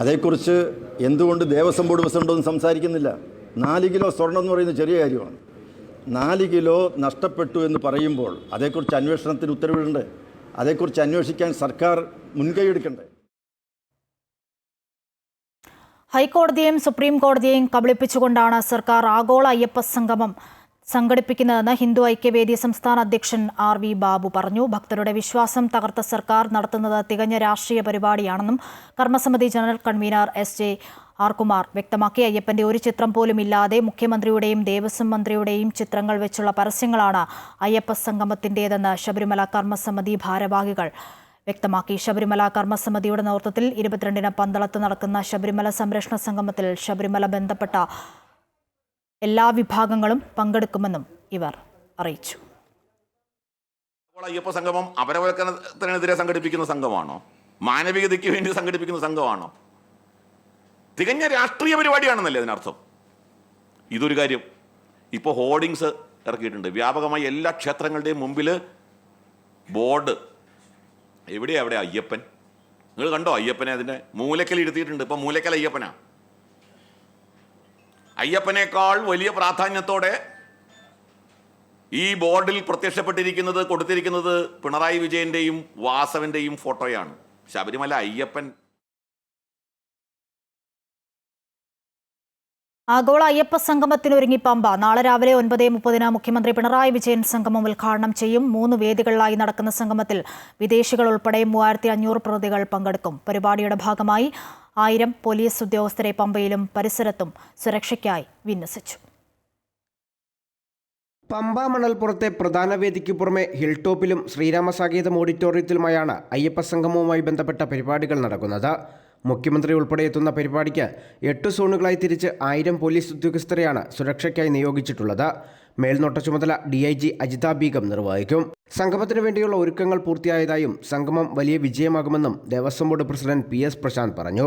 അതേക്കുറിച്ച് എന്തുകൊണ്ട് ദേവസ്വം ബോർഡ് പ്രസിഡന്റൊന്നും സംസാരിക്കുന്നില്ല? 4 കിലോ സ്വർണം എന്ന് പറയുന്നത് ചെറിയ കാര്യമാണ്. 4 കിലോ നഷ്ടപ്പെട്ടു എന്ന് പറയുമ്പോൾ അതേക്കുറിച്ച് അന്വേഷണത്തിന് ഉത്തരവിടണ്ടേ? അതേക്കുറിച്ച് അന്വേഷിക്കാൻ സർക്കാർ മുൻകൈയെടുക്കണ്ടേ? ഹൈക്കോടതിയെയും സുപ്രീം കോടതിയെയും കബളിപ്പിച്ചുകൊണ്ടാണ് സർക്കാർ ആഗോള അയ്യപ്പ സംഗമം സംഘടിപ്പിക്കുന്നതെന്ന് ഹിന്ദു ഐക്യവേദി സംസ്ഥാന അധ്യക്ഷൻ RV ബാബു പറഞ്ഞു. ഭക്തരുടെ വിശ്വാസം തകർത്ത സർക്കാർ നടത്തുന്നത് തികഞ്ഞ രാഷ്ട്രീയ പരിപാടിയാണെന്നും കർമ്മസമിതി general convener SJ R Kumar വ്യക്തമാക്കി. അയ്യപ്പന്റെ ഒരു ചിത്രം പോലും ഇല്ലാതെ മുഖ്യമന്ത്രിയുടെയും ദേവസ്വം മന്ത്രിയുടെയും ചിത്രങ്ങൾ വെച്ചുള്ള പരസ്യങ്ങളാണ് അയ്യപ്പ സംഗമത്തിന്റേതെന്ന് ശബരിമല കർമ്മസമിതി ഭാരവാഹികൾ വ്യക്തമാക്കി. ശബരിമല കർമ്മസമിതിയുടെ നേതൃത്വത്തിൽ 22-ന് പന്തളത്ത് നടക്കുന്ന ശബരിമല സംരക്ഷണ സംഗമത്തിൽ ശബരിമല ബന്ധപ്പെട്ട എല്ലാ വിഭാഗങ്ങളും പങ്കെടുക്കുമെന്നും ഇവർ അറിയിച്ചു. അയ്യപ്പ സംഗമം അപരവൽക്കരണത്തിനെതിരെ സംഘടിപ്പിക്കുന്ന സംഘമാണോ? മാനവികതയ്ക്ക് വേണ്ടി സംഘടിപ്പിക്കുന്ന സംഘമാണോ? തികഞ്ഞ രാഷ്ട്രീയ പരിപാടിയാണെന്നല്ലേ അതിനർത്ഥം. ഇതൊരു കാര്യം. ഇപ്പോൾ ഹോർഡിങ്സ് ഇറക്കിയിട്ടുണ്ട് വ്യാപകമായി എല്ലാ ക്ഷേത്രങ്ങളുടെയും മുമ്പിൽ ബോർഡ്. എവിടെയാ അവിടെ അയ്യപ്പൻ? നിങ്ങൾ കണ്ടോ അയ്യപ്പനെ? അതിൻ്റെ മൂലക്കൽ ഇരുത്തിയിട്ടുണ്ട്. ഇപ്പം മൂലക്കൽ അയ്യപ്പനാ. അയ്യപ്പനേക്കാൾ വലിയ പ്രാധാന്യത്തോടെ ഈ ബോർഡിൽ പ്രത്യക്ഷപ്പെട്ടിരിക്കുന്നത്, കൊടുത്തിരിക്കുന്നത് പിണറായി വിജയന്റെയും വാസവന്റെയും ഫോട്ടോയാണ്. ശബരിമല അയ്യപ്പൻ. ആഗോള അയ്യപ്പ സംഗമത്തിനൊരുങ്ങി പമ്പ. നാളെ രാവിലെ 9:30 മുഖ്യമന്ത്രി പിണറായി വിജയൻ സംഗമം ഉദ്ഘാടനം ചെയ്യും. 3 വേദികളിലായി നടക്കുന്ന സംഗമത്തിൽ വിദേശികൾ ഉൾപ്പെടെ 3500 പ്രതികൾ പങ്കെടുക്കും. പരിപാടിയുടെ ഭാഗമായി 1000 പോലീസ് ഉദ്യോഗസ്ഥരെ പമ്പയിലും പരിസരത്തും സുരക്ഷയ്ക്കായി വിന്യസിച്ചു. പമ്പ മണൽപ്പുറത്തെ പ്രധാന വേദിക്ക് പുറമെ ഹിൽ ടോപ്പിലും ശ്രീരാമസാകേതം ഓഡിറ്റോറിയത്തിലുമായാണ് അയ്യപ്പ സംഗമവുമായി ബന്ധപ്പെട്ട പരിപാടികൾ നടക്കുന്നത്. മുഖ്യമന്ത്രി ഉൾപ്പെടെ എത്തുന്ന പരിപാടിക്ക് 8 സോണുകളായി തിരിച്ച് 1000 പോലീസ് ഉദ്യോഗസ്ഥരെയാണ് സുരക്ഷയ്ക്കായി നിയോഗിച്ചിട്ടുള്ളത്. മേൽനോട്ട ചുമതല DIG അജിത ബീഗം നിർവഹിക്കും. സംഗമത്തിന് വേണ്ടിയുള്ള ഒരുക്കങ്ങൾ പൂർത്തിയായതായും സംഗമം വലിയ വിജയമാകുമെന്നും Devaswom board president PS Prashanth പറഞ്ഞു.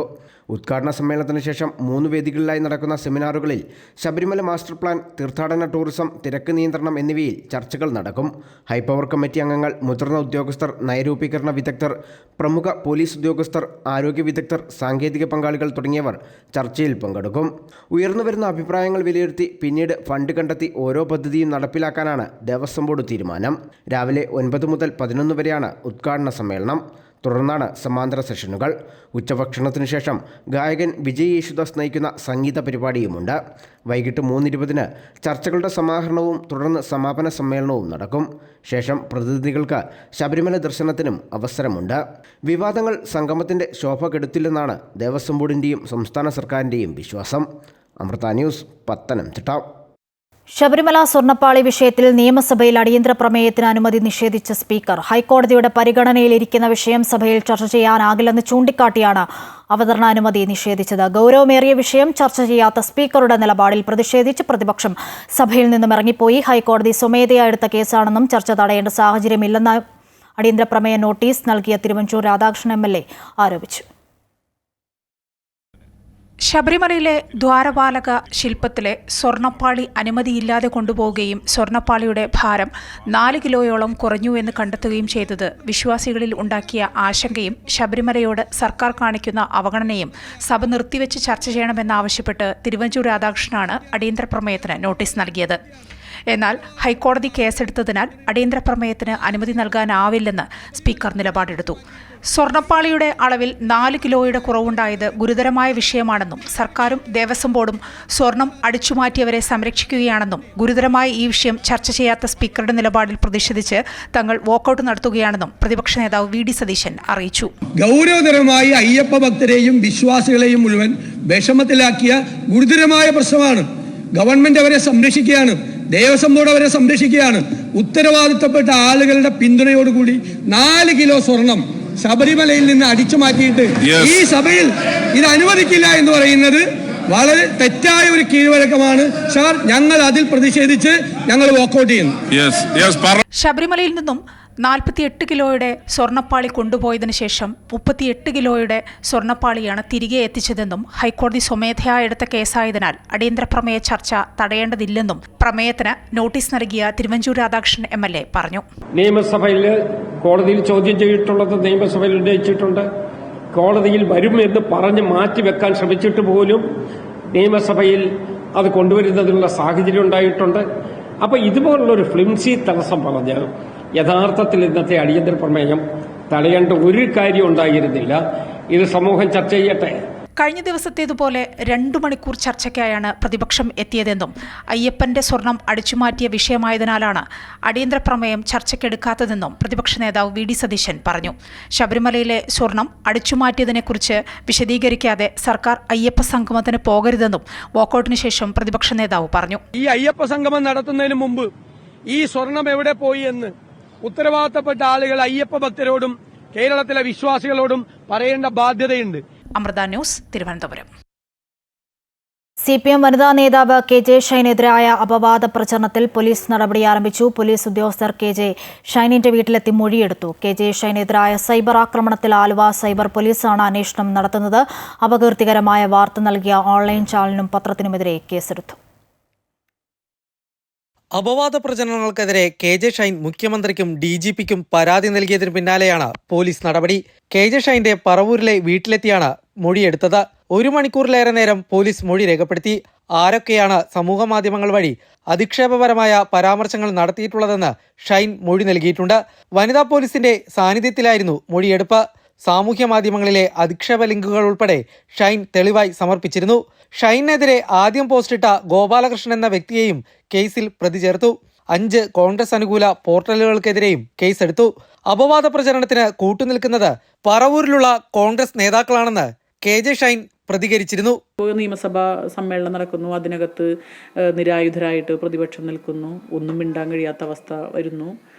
ഉദ്ഘാടന സമ്മേളനത്തിന് ശേഷം 3 വേദികളിലായി നടക്കുന്ന സെമിനാറുകളിൽ ശബരിമല മാസ്റ്റർ പ്ലാൻ, തീർത്ഥാടന ടൂറിസം, തിരക്ക് നിയന്ത്രണം എന്നിവയിൽ ചർച്ചകൾ നടക്കും. ഹൈപ്പവർ കമ്മിറ്റി അംഗങ്ങൾ, മുതിർന്ന ഉദ്യോഗസ്ഥർ, നയരൂപീകരണ വിദഗ്ധർ, പ്രമുഖ പോലീസ് ഉദ്യോഗസ്ഥർ, ആരോഗ്യ വിദഗ്ധർ, സാങ്കേതിക പങ്കാളികൾ തുടങ്ങിയവർ ചർച്ചയിൽ പങ്കെടുക്കും. ഉയർന്നുവരുന്ന അഭിപ്രായങ്ങൾ വിലയിരുത്തി പിന്നീട് ഫണ്ട് കണ്ടെത്തി ഓരോ പദ്ധതിയും നടപ്പിലാക്കാനാണ് ദേവസ്വം ബോർഡ് തീരുമാനം. രാവിലെ 9 മുതൽ 11 വരെയാണ് ഉദ്ഘാടന സമ്മേളനം. തുടർന്നാണ് സമാന്തര സെഷനുകൾ. ഉച്ചഭക്ഷണത്തിനു ശേഷം ഗായകൻ വിജയ് യേശുദാസ് നയിക്കുന്ന സംഗീത പരിപാടിയുമുണ്ട്. വൈകിട്ട് 3:20 ചർച്ചകളുടെ സമാഹരണവും തുടർന്ന് സമാപന സമ്മേളനവും നടക്കും. ശേഷം പ്രതിനിധികൾക്ക് ശബരിമല ദർശനത്തിനും അവസരമുണ്ട്. വിവാദങ്ങൾ സംഗമത്തിൻ്റെ ശോഭ കെടുത്തില്ലെന്നാണ് ദേവസ്വം ബോർഡിൻ്റെയും സംസ്ഥാന സർക്കാരിൻ്റെയും വിശ്വാസം. അമൃത ന്യൂസ്, പത്തനംതിട്ട. ശബരിമല സ്വർണ്ണപ്പാളി വിഷയത്തിൽ നിയമസഭയിൽ അടിയന്തര പ്രമേയത്തിന് അനുമതി നിഷേധിച്ച സ്പീക്കർ. ഹൈക്കോടതിയുടെ പരിഗണനയിലിരിക്കുന്ന വിഷയം സഭയിൽ ചർച്ച ചെയ്യാനാകില്ലെന്ന് ചൂണ്ടിക്കാട്ടിയാണ് അവതരണാനുമതി നിഷേധിച്ചത്. ഗൗരവമേറിയ വിഷയം ചർച്ച ചെയ്യാത്ത സ്പീക്കറുടെ നിലപാടിൽ പ്രതിഷേധിച്ച് പ്രതിപക്ഷം സഭയിൽ നിന്നും ഇറങ്ങിപ്പോയി. ഹൈക്കോടതി സ്വമേധയാ എടുത്ത കേസാണെന്നും ചർച്ച തടയേണ്ട സാഹചര്യമില്ലെന്ന് അടിയന്തര പ്രമേയ നോട്ടീസ് നൽകിയ തിരുവഞ്ചൂർ രാധാകൃഷ്ണൻ MLA ആരോപിച്ചു. ശബരിമലയിലെ ദ്വാരപാലക ശില്പത്തിലെ സ്വർണ്ണപ്പാളി അനുമതിയില്ലാതെ കൊണ്ടുപോവുകയും സ്വർണ്ണപ്പാളിയുടെ ഭാരം 4 കിലോയോളം കുറഞ്ഞു എന്ന് കണ്ടെത്തുകയും ചെയ്തത് വിശ്വാസികളിൽ ഉണ്ടാക്കിയ ആശങ്കയും ശബരിമലയോട് സർക്കാർ കാണിക്കുന്ന അവഗണനയും സഭ നിർത്തിവെച്ച് ചർച്ച ചെയ്യണമെന്നാവശ്യപ്പെട്ട് തിരുവഞ്ചൂർ രാധാകൃഷ്ണനാണ് അടിയന്തര പ്രമേയത്തിന് നോട്ടീസ് നൽകിയത്. എന്നാൽ ഹൈക്കോടതി കേസെടുത്തതിനാൽ അടിയന്തര പ്രമേയത്തിന് അനുമതി നൽകാനാവില്ലെന്ന് സ്പീക്കർ നിലപാടെടുത്തു. സ്വർണ്ണപ്പാളിയുടെ അളവിൽ 4 കിലോയുടെ കുറവുണ്ടായത് ഗുരുതരമായ വിഷയമാണെന്നും സർക്കാരും ദേവസ്വം ബോർഡും സ്വർണം അടിച്ചുമാറ്റിയവരെ സംരക്ഷിക്കുകയാണെന്നും ഗുരുതരമായ ഈ വിഷയം ചർച്ച ചെയ്യാത്ത സ്പീക്കറുടെ നിലപാടിൽ പ്രതിഷേധിച്ച് തങ്ങൾ വോക്കൌട്ട് നടത്തുകയാണെന്നും പ്രതിപക്ഷ നേതാവ് VD സതീശൻ അറിയിച്ചു. ഗൗരവതരമായി അയ്യപ്പ ഭക്തരെയും വിശ്വാസികളെയും മുഴുവൻ വിഷമത്തിലാക്കിയ ഗുരുതരമായ പ്രശ്നമാണ്. ഗവൺമെന്റ് അവരെ സംരക്ഷിക്കുകയാണ്, ദേവസ്വം ബോർഡ് അവരെ സംരക്ഷിക്കുകയാണ്. ഉത്തരവാദിത്തപ്പെട്ട ആളുകളുടെ പിന്തുണയോടുകൂടി 4 കിലോ സ്വർണം ശബരിമലയിൽ നിന്ന് അടിച്ചു മാറ്റിയിട്ട് ഈ സഭയിൽ ഇത് അനുവദിക്കില്ല എന്ന് പറയുന്നത് വളരെ തെറ്റായ ഒരു കീഴ്വഴക്കമാണ് സാർ. ഞങ്ങൾ അതിൽ പ്രതിഷേധിച്ച് ഞങ്ങൾ വോക്കൌട്ട് ചെയ്യുന്നു. ശബരിമലയിൽ നിന്നും 48 കിലോയുടെ സ്വർണ്ണപ്പാളി കൊണ്ടുപോയതിനു ശേഷം 38 കിലോയുടെ സ്വർണ്ണപ്പാളിയാണ് തിരികെ എത്തിച്ചതെന്നും ഹൈക്കോടതി സ്വമേധയാ എടുത്ത കേസായതിനാൽ അടിയന്തര പ്രമേയ ചർച്ച തടയേണ്ടതില്ലെന്നും പ്രമേയത്തിന് നോട്ടീസ് നൽകിയ തിരുവഞ്ചൂർ രാധാകൃഷ്ണൻ MLA പറഞ്ഞു. നിയമസഭയിൽ കോടതിയിൽ ചോദ്യം ചെയ്തിട്ടുള്ളത് നിയമസഭയിൽ ഉന്നയിച്ചിട്ടുണ്ട്. കോടതിയിൽ വരും എന്ന് പറഞ്ഞ് മാറ്റിവെക്കാൻ ശ്രമിച്ചിട്ട് പോലും നിയമസഭയിൽ അത് കൊണ്ടുവരുന്നതിനുള്ള സാഹചര്യം ഉണ്ടായിട്ടുണ്ട്. അപ്പോൾ ഇതുപോലുള്ളൊരു ഫ്ലിംസി തടസ്സം പറഞ്ഞ് യഥാർത്ഥത്തിൽ ഇന്നത്തെ അടിയന്തര പ്രമേയം തടയേണ്ട ഒരു കാര്യം ഉണ്ടായിരുന്നില്ല. ഇത് സമൂഹം ചർച്ച ചെയ്യട്ടെ. കഴിഞ്ഞ ദിവസത്തേതുപോലെ 2 മണിക്കൂർ ചർച്ചയ്ക്കായാണ് പ്രതിപക്ഷം എത്തിയതെന്നും അയ്യപ്പന്റെ സ്വർണം അടിച്ചുമാറ്റിയ വിഷയമായതിനാലാണ് അടിയന്തര പ്രമേയം ചർച്ചയ്ക്കെടുക്കാത്തതെന്നും പ്രതിപക്ഷ നേതാവ് VD സതീശൻ പറഞ്ഞു. ശബരിമലയിലെ സ്വർണം അടിച്ചുമാറ്റിയതിനെക്കുറിച്ച് വിശദീകരിക്കാതെ സർക്കാർ അയ്യപ്പ സംഗമത്തിന് പോകരുതെന്നും വാക്കൌട്ടിന് ശേഷം പ്രതിപക്ഷ നേതാവ് പറഞ്ഞു. ഈ അയ്യപ്പ സംഗമം നടത്തുന്നതിന് മുമ്പ് ഈ സ്വർണം എവിടെ പോയി എന്ന് ഉത്തരവാദിത്തപ്പെട്ട ആളുകൾ അയ്യപ്പ ഭക്തരോടും കേരളത്തിലെ വിശ്വാസികളോടും പറയേണ്ട ബാധ്യതയുണ്ട്. അമൃത ന്യൂസ്, തിരുവനന്തപുരം. CPM വനിതാ നേതാവ് KJ ഷൈനെതിരായ അപവാദ പ്രചരണത്തിൽ പോലീസ് നടപടി ആരംഭിച്ചു. പോലീസ് ഉദ്യോഗസ്ഥർ KJ ഷൈനിന്റെ വീട്ടിലെത്തി മൊഴിയെടുത്തു. KJ ഷൈനെതിരായ സൈബർ ആക്രമണത്തിൽ ആലുവ സൈബർ പോലീസാണ് അന്വേഷണം നടത്തുന്നത്. അപകീർത്തികരമായ വാർത്ത നൽകിയ ഓൺലൈൻ ചാനലിനും പത്രത്തിനുമെതിരെ കേസെടുത്തു. അപവാദ പ്രചരണങ്ങൾക്കെതിരെ KJ ഷൈൻ മുഖ്യമന്ത്രിക്കും DGPക്കും പരാതി നൽകിയതിന് പിന്നാലെയാണ് പോലീസ് നടപടി. KJ ഷൈന്റെ പറവൂരിലെ വീട്ടിലെത്തിയാണ് മൊഴിയെടുത്തത്. 1 മണിക്കൂറിലേറെ നേരം പോലീസ് മൊഴി രേഖപ്പെടുത്തി. ആരൊക്കെയാണ് സമൂഹമാധ്യമങ്ങൾ വഴി അധിക്ഷേപപരമായ പരാമർശങ്ങൾ നടത്തിയിട്ടുള്ളതെന്ന് ഷൈൻ മൊഴി നൽകിയിട്ടുണ്ട്. വനിതാ പോലീസിന്റെ സാന്നിധ്യത്തിലായിരുന്നു മൊഴിയെടുപ്പ്. സാമൂഹ്യ മാധ്യമങ്ങളിലെ അധിക്ഷേപ ലിങ്കുകൾ ഉൾപ്പെടെ ഷൈൻ തെളിവായി സമർപ്പിച്ചിരുന്നു. ഷൈനെതിരെ ആദ്യം പോസ്റ്റിട്ട ഗോപാലകൃഷ്ണൻ എന്ന വ്യക്തിയെയും കേസിൽ പ്രതി ചേർത്തു. 5 കോൺഗ്രസ് അനുകൂല പോർട്ടലുകൾക്കെതിരെയും കേസെടുത്തു. അപവാദ പ്രചരണത്തിന് കൂട്ടുനിൽക്കുന്നത് പറവൂരിലുള്ള കോൺഗ്രസ് നേതാക്കളാണെന്ന് KJ ഷൈൻ പ്രതികരിച്ചിരുന്നു. നിയമസഭാ സമ്മേളനം നടക്കുന്നു, അതിനകത്ത് നിരായുധരായിട്ട് പ്രതിപക്ഷം നിൽക്കുന്നു, ഒന്നും മിണ്ടാൻ കഴിയാത്ത അവസ്ഥ വരുന്നു.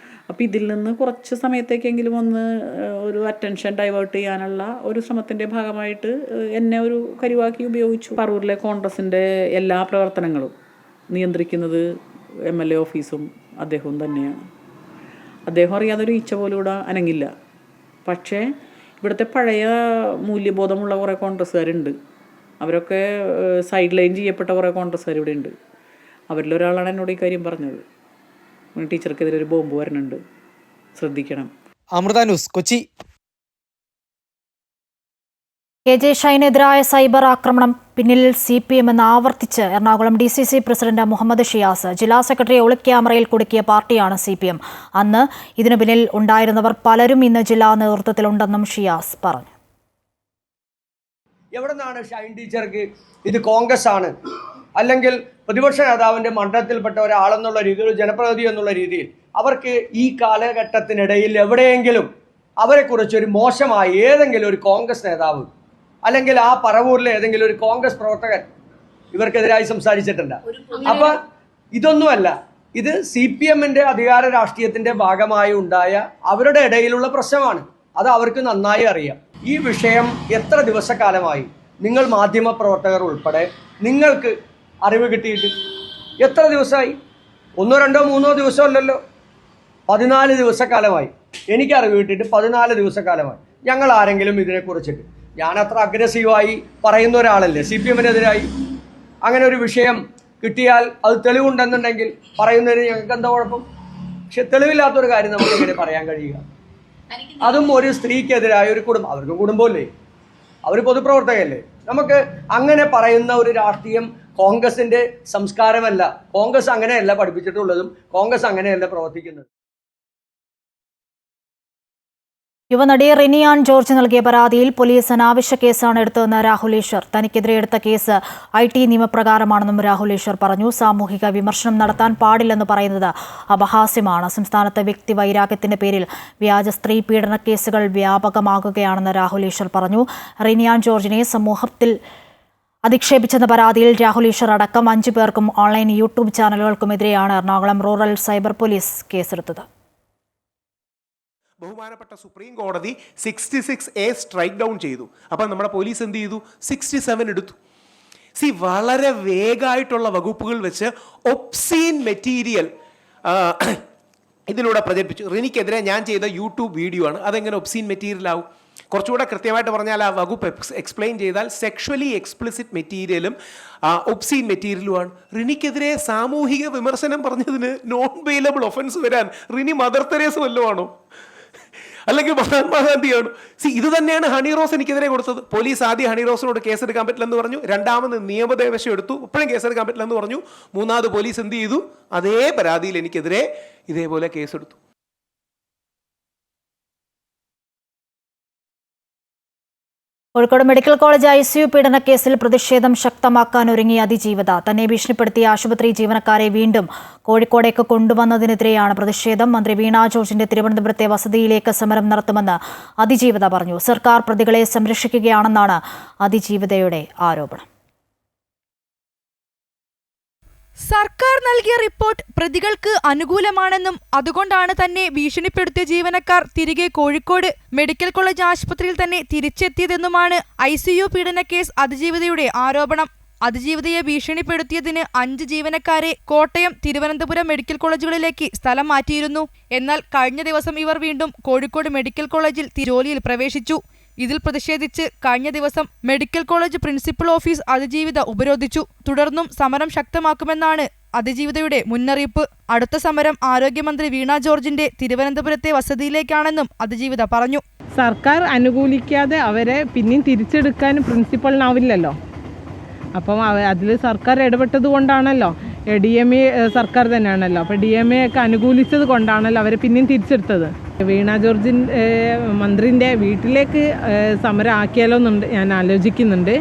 അപ്പോൾ ഇതിൽ നിന്ന് കുറച്ച് സമയത്തേക്കെങ്കിലും ഒന്ന് ഒരു അറ്റൻഷൻ ഡൈവേർട്ട് ചെയ്യാനുള്ള ഒരു ശ്രമത്തിൻ്റെ ഭാഗമായിട്ട് എന്നെ ഒരു കരുവാക്കി ഉപയോഗിച്ചു. പറവൂരിലെ കോൺഗ്രസിൻ്റെ എല്ലാ പ്രവർത്തനങ്ങളും നിയന്ത്രിക്കുന്നത് MLA ഓഫീസും അദ്ദേഹവും തന്നെയാണ്. അദ്ദേഹം അറിയാതെ ഒരു ഈച്ച പോലും ഇവിടെ അനങ്ങില്ല. പക്ഷേ ഇവിടുത്തെ പഴയ മൂല്യബോധമുള്ള കുറേ കോൺഗ്രസ്സുകാരുണ്ട്. അവരൊക്കെ സൈഡ് ലൈൻ ചെയ്യപ്പെട്ട കുറേ കോൺഗ്രസ്സുകാർ ഇവിടെ ഉണ്ട്. അവരിലൊരാളാണ് എന്നോട് ഈ കാര്യം പറഞ്ഞത്. ടീച്ചർക്കെതിരെ ഒരു ബോംബ് വരുന്നുണ്ട്, ശ്രദ്ധിക്കണം. അമൃത ന്യൂസ്, കൊച്ചി. KJ ഷൈനെതിരായ സൈബർ ആക്രമണം പിന്നിൽ CPM എന്ന് ആവർത്തിച്ച് എറണാകുളം DCC പ്രസിഡന്റ് മുഹമ്മദ് ഷിയാസ്. ജില്ലാ സെക്രട്ടറിയെ ഒളിക്യാമറയിൽ കുടുക്കിയ പാർട്ടിയാണ് CPM. അന്ന് ഇതിനു പിന്നിൽ ഉണ്ടായിരുന്നവർ പലരും ഇന്ന് ജില്ലാ നേതൃത്വത്തിലുണ്ടെന്നും ഷിയാസ് പറഞ്ഞു. എവിടെ നിന്നാണ് ഷൈൻ ടീച്ചർക്ക് ഇത് കോൺഗ്രസ് ആണ് അല്ലെങ്കിൽ പ്രതിപക്ഷ നേതാവിൻ്റെ മണ്ഡലത്തിൽപ്പെട്ട ഒരാളെന്നുള്ള രീതിയിൽ, ജനപ്രതിനിധി എന്നുള്ള രീതിയിൽ അവർക്ക് ഈ കാലഘട്ടത്തിനിടയിൽ എവിടെയെങ്കിലും അവരെക്കുറിച്ചൊരു മോശമായ ഏതെങ്കിലും ഒരു കോൺഗ്രസ് നേതാവ് അല്ലെങ്കിൽ ആ പറവൂരിലെ ഏതെങ്കിലും ഒരു കോൺഗ്രസ് പ്രവർത്തകൻ ഇവർക്കെതിരായി സംസാരിച്ചിട്ടുണ്ട്? അപ്പൊ ഇതൊന്നുമല്ല, ഇത് CPMന്റെ അധികാര രാഷ്ട്രീയത്തിന്റെ ഭാഗമായി ഉണ്ടായ അവരുടെ ഇടയിലുള്ള പ്രശ്നമാണ്. അത് അവർക്ക് നന്നായി അറിയാം. ഈ വിഷയം എത്ര ദിവസക്കാലമായി നിങ്ങൾ മാധ്യമ പ്രവർത്തകർ ഉൾപ്പെടെ നിങ്ങൾക്ക് അറിവ് കിട്ടിയിട്ട് എത്ര ദിവസമായി? 1, 2, 3 ദിവസമല്ലല്ലോ, 14 ദിവസക്കാലമായി. എനിക്ക് അറിവ് കിട്ടിയിട്ട് 14 ദിവസക്കാലമായി. ഞങ്ങൾ ആരെങ്കിലും ഇതിനെക്കുറിച്ചിട്ട്, ഞാൻ അത്ര അഗ്രസീവായി പറയുന്ന ഒരാളല്ലേ CPMനെതിരായി. അങ്ങനെ ഒരു വിഷയം കിട്ടിയാൽ അത് തെളിവുണ്ടെന്നുണ്ടെങ്കിൽ പറയുന്നതിന് ഞങ്ങൾക്ക് എന്താ കുഴപ്പം? പക്ഷെ തെളിവില്ലാത്തൊരു കാര്യം നമുക്ക് എങ്ങനെ പറയാൻ കഴിയുക? അതും ഒരു സ്ത്രീക്കെതിരായ ഒരു കുടുംബം, അവർക്കും കുടുംബമല്ലേ, അവർ പൊതുപ്രവർത്തകയല്ലേ. നമുക്ക് അങ്ങനെ പറയുന്ന ഒരു രാഷ്ട്രീയം കോൺഗ്രസിന്റെ സംസ്കാരമല്ല. കോൺഗ്രസ് അങ്ങനെയല്ല പഠിപ്പിച്ചിട്ടുള്ളതും കോൺഗ്രസ് അങ്ങനെയല്ല പ്രവർത്തിക്കുന്നത്. യുവനടി റിനിയാൻ ജോർജ് നൽകിയ പരാതിയിൽ പോലീസ് അനാവശ്യ കേസാണ് എടുത്തതെന്ന് രാഹുൽ ഈശ്വർ. തനിക്കെതിരെ എടുത്ത കേസ് IT നിയമപ്രകാരമാണെന്നും രാഹുൽ ഈശ്വർ പറഞ്ഞു. സാമൂഹിക വിമർശനം നടത്താൻ പാടില്ലെന്ന് പറയുന്നത് അപഹാസ്യമാണ്. സംസ്ഥാനത്ത് വ്യക്തി വൈരാഗ്യത്തിന്റെ പേരിൽ വ്യാജ സ്ത്രീ പീഡന കേസുകൾ വ്യാപകമാകുകയാണെന്ന് രാഹുൽ ഈശ്വർ പറഞ്ഞു. റിനിയാൻ ജോർജിനെ സമൂഹത്തിൽ അധിക്ഷേപിച്ചെന്ന പരാതിയിൽ രാഹുൽ ഈശ്വർ അടക്കം 5 പേർക്കും ഓൺലൈൻ യൂട്യൂബ് ചാനലുകൾക്കുമെതിരെയാണ് എറണാകുളം റൂറൽ സൈബർ പോലീസ് കേസെടുത്തത്. ബഹുമാനപ്പെട്ട സുപ്രീം കോടതി 66A സ്ട്രൈക്ക് ഡൗൺ ചെയ്തു. അപ്പം നമ്മുടെ പോലീസ് എന്ത് ചെയ്തു? 67 എടുത്തു. വളരെ വേഗമായിട്ടുള്ള വകുപ്പുകൾ വെച്ച് ഒബ്സീൻ മെറ്റീരിയൽ ഇതിലൂടെ പ്രചരിപ്പിച്ചു. റിനിക്കെതിരെ ഞാൻ ചെയ്ത യൂട്യൂബ് വീഡിയോ ആണ്, അതെങ്ങനെ ഒബ്സീൻ മെറ്റീരിയൽ ആവും? കുറച്ചുകൂടെ കൃത്യമായിട്ട് പറഞ്ഞാൽ ആ വകുപ്പ് എക്സ്പ്ലെയിൻ ചെയ്താൽ സെക്ഷലി എക്സ്പ്ലിസിറ്റ് മെറ്റീരിയലും ഒബ്സീൻ മെറ്റീരിയലുമാണ്. റിനിക്കെതിരെ സാമൂഹിക വിമർശനം പറഞ്ഞതിന് നോൺ ബെയിലബിൾ ഒഫൻസ് വരാൻ റിനി മദർ തെരേസ വല്ലതും ആണോ, അല്ലെങ്കിൽ മഹാത്മാഗാന്ധിയാണോ? ഇത് തന്നെയാണ് ഹണി റോസ് എനിക്കെതിരെ കൊടുത്തത്. പോലീസ് ആദ്യം ഹണി റോസിനോട് കേസെടുക്കാൻ പറ്റില്ലെന്ന് പറഞ്ഞു, രണ്ടാമത് നിയമോപദേശം എടുത്തു, ഇപ്പോഴും കേസെടുക്കാൻ പറ്റില്ലെന്ന് പറഞ്ഞു, മൂന്നാമത് പോലീസ് എന്ത് ചെയ്തു? അതേ പരാതിയിൽ എനിക്കെതിരെ ഇതേപോലെ കേസെടുത്തു. കോഴിക്കോട് മെഡിക്കൽ കോളേജ് ICU പീഡനക്കേസിൽ പ്രതിഷേധം ശക്തമാക്കാൻ ഒരുങ്ങിയ അതിജീവിത. തന്നെ ഭീഷണിപ്പെടുത്തിയ ആശുപത്രി ജീവനക്കാരെ വീണ്ടും കോഴിക്കോടേക്ക് കൊണ്ടുവന്നതിനെതിരെയാണ് പ്രതിഷേധം. മന്ത്രി വീണ ജോർജിന്റെ തിരുവനന്തപുരത്തെ വസതിയിലേക്ക് സമരം നടത്തുമെന്ന് അതിജീവിത പറഞ്ഞു. സർക്കാർ പ്രതികളെ സംരക്ഷിക്കുകയാണെന്നാണ് അതിജീവിതയുടെ ആരോപണം. സർക്കാർ നൽകിയ റിപ്പോർട്ട് പ്രതികൾക്ക് അനുകൂലമാണെന്നും അതുകൊണ്ടാണ് തന്നെ ഭീഷണിപ്പെടുത്തിയ ജീവനക്കാർ തിരികെ കോഴിക്കോട് മെഡിക്കൽ കോളേജ് ആശുപത്രിയിൽ തന്നെ തിരിച്ചെത്തിയതെന്നുമാണ് ICU പീഡനക്കേസ് അതിജീവിതയുടെ ആരോപണം. അതിജീവിതയെ ഭീഷണിപ്പെടുത്തിയതിന് 5 ജീവനക്കാരെ കോട്ടയം, തിരുവനന്തപുരം മെഡിക്കൽ കോളേജുകളിലേക്ക് സ്ഥലം മാറ്റിയിരുന്നു. എന്നാൽ കഴിഞ്ഞ ദിവസം ഇവർ വീണ്ടും കോഴിക്കോട് മെഡിക്കൽ കോളേജിൽ ജോലിയിൽ പ്രവേശിച്ചു. ഇതിൽ പ്രതിഷേധിച്ച് കഴിഞ്ഞ ദിവസം മെഡിക്കൽ കോളേജ് പ്രിൻസിപ്പൽ ഓഫീസ് അതിജീവിത ഉപരോധിച്ചു. തുടർന്നും സമരം ശക്തമാക്കുമെന്നാണ് അതിജീവിതയുടെ മുന്നറിയിപ്പ്. അടുത്ത സമരം ആരോഗ്യമന്ത്രി വീണ ജോർജിന്റെ തിരുവനന്തപുരത്തെ വസതിയിലേക്കാണെന്നും അതിജീവിത പറഞ്ഞു. സർക്കാർ അനുകൂലിക്കാതെ അവരെ പിന്നെയും തിരിച്ചെടുക്കാൻ പ്രിൻസിപ്പളിനാവില്ലല്ലോ. അപ്പം അതിൽ സർക്കാർ ഇടപെട്ടത് കൊണ്ടാണല്ലോ, DMA സർക്കാർ തന്നെയാണല്ലോ, അപ്പോൾ DMA ഒക്കെ അനുകൂലിച്ചത് കൊണ്ടാണല്ലോ അവരെ പിന്നെയും തിരിച്ചെടുത്തത്. വീണ ജോർജിൻ മന്ത്രിൻ്റെ വീട്ടിലേക്ക് സമരം ആക്കിയാലോ എന്നുണ്ട് ഞാൻ ആലോചിക്കുന്നുണ്ട്.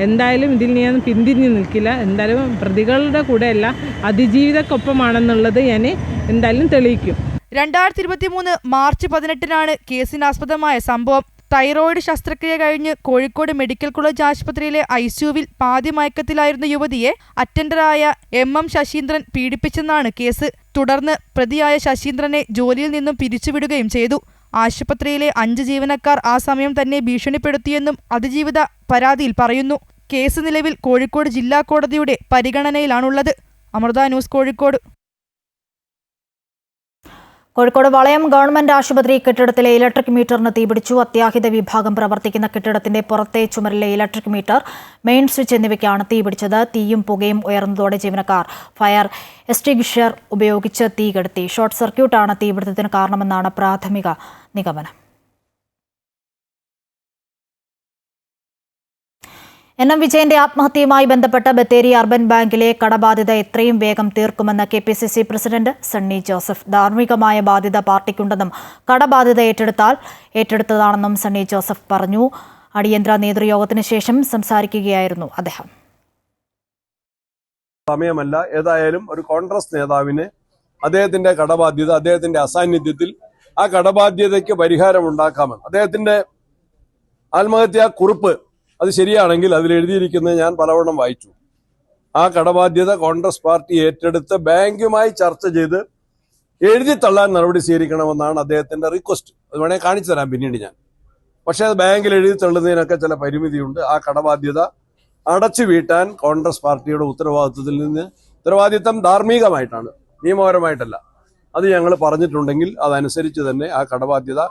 എന്തായാലും ഇതിൽ ഞാൻ പിന്തിരിഞ്ഞു നിൽക്കില്ല. എന്തായാലും പ്രതികളുടെ കൂടെയല്ല, അതിജീവിതക്കൊപ്പമാണെന്നുള്ളത് ഞാൻ എന്തായാലും തെളിയിക്കും. 2023 മാർച്ച് 18-നാണ് കേസിനാസ്പദമായ സംഭവം. തൈറോയിഡ് ശസ്ത്രക്രിയ കഴിഞ്ഞ് കോഴിക്കോട് മെഡിക്കൽ കോളേജ് ആശുപത്രിയിലെ ICUവിൽ പാതി മയക്കത്തിലായിരുന്ന യുവതിയെ അറ്റൻഡറായ MM ശശീന്ദ്രൻ പീഡിപ്പിച്ചെന്നാണ് കേസ്. തുടർന്ന് പ്രതിയായ ശശീന്ദ്രനെ ജോലിയിൽ നിന്നും പിരിച്ചുവിടുകയും ചെയ്തു. ആശുപത്രിയിലെ 5 ജീവനക്കാർ ആ സമയം തന്നെ ഭീഷണിപ്പെടുത്തിയെന്നും അതിജീവിത പരാതിയിൽ പറയുന്നു. കേസ് നിലവിൽ കോഴിക്കോട് ജില്ലാ കോടതിയുടെ പരിഗണനയിലാണുള്ളത്. അമൃത ന്യൂസ്, കോഴിക്കോട്. കോഴിക്കോട് വളയം ഗവൺമെന്റ് ആശുപത്രി കെട്ടിടത്തിലെ ഇലക്ട്രിക് മീറ്ററിന് തീപിടിച്ചു. അത്യാഹിത വിഭാഗം പ്രവർത്തിക്കുന്ന കെട്ടിടത്തിന്റെ പുറത്തെ ചുമരിലെ ഇലക്ട്രിക് മീറ്റർ, മെയിൻ സ്വിച്ച് എന്നിവയ്ക്കാണ് തീപിടിച്ചത്. തീയും പുകയും ഉയർന്നതോടെ ജീവനക്കാർ ഫയർ എക്സ്റ്റിങ്ഗ്വിഷർ ഉപയോഗിച്ച് തീ കെടുത്തി. ഷോർട്ട് സർക്യൂട്ടാണ് തീപിടുത്തത്തിന് കാരണമെന്നാണ് പ്രാഥമിക നിഗമനം. NM വിജയന്റെ ആത്മഹത്യയുമായി ബന്ധപ്പെട്ട് ബത്തേരി അർബൻ ബാങ്കിലെ കടബാധ്യത എത്രയും വേഗം തീർക്കുമെന്ന് KPCC പ്രസിഡന്റ് സണ്ണി ജോസഫ്. ധാർമ്മികമായ ബാധ്യത പാർട്ടിക്കുണ്ടെന്നും കടബാധ്യത ഏറ്റെടുത്തതാണെന്നും സണ്ണി ജോസഫ് പറഞ്ഞു. അടിയന്തര നേതൃയോഗത്തിന് ശേഷം സംസാരിക്കുകയായിരുന്നു അദ്ദേഹം. സമയമല്ല, ഏതായാലും ഒരു കോൺഗ്രസ് നേതാവിന് അദ്ദേഹത്തിന്റെ കടബാധ്യത, അദ്ദേഹത്തിന്റെ അസാന്നിധ്യത്തിൽ ആ കടബാധ്യതയ്ക്ക് പരിഹാരമുണ്ടാക്കാമെന്ന് അദ്ദേഹത്തിന്റെ ആത്മഹത്യാ കുറിപ്പ് അത് ശരിയാണെങ്കിൽ അതിൽ എഴുതിയിരിക്കുന്നത് ഞാൻ പലവണ്ണം വായിച്ചു. ആ കടബാധ്യത കോൺഗ്രസ് പാർട്ടി ഏറ്റെടുത്ത് ബാങ്കുമായി ചർച്ച ചെയ്ത് എഴുതി തള്ളാൻ നടപടി സ്വീകരിക്കണമെന്നാണ് അദ്ദേഹത്തിന്റെ റിക്വസ്റ്റ്. അത് വേണേൽ കാണിച്ചു തരാം പിന്നീട് ഞാൻ. പക്ഷേ അത് ബാങ്കിൽ എഴുതി തള്ളുന്നതിനൊക്കെ ചില പരിമിതിയുണ്ട്. ആ കടബാധ്യത അടച്ചു വീട്ടാൻ കോൺഗ്രസ് പാർട്ടിയുടെ ഉത്തരവാദിത്തം ധാർമ്മികമായിട്ടാണ്, നിയമപരമായിട്ടല്ല. അത് ഞങ്ങൾ പറഞ്ഞിട്ടുണ്ടെങ്കിൽ അതനുസരിച്ച് തന്നെ ആ കടബാധ്യത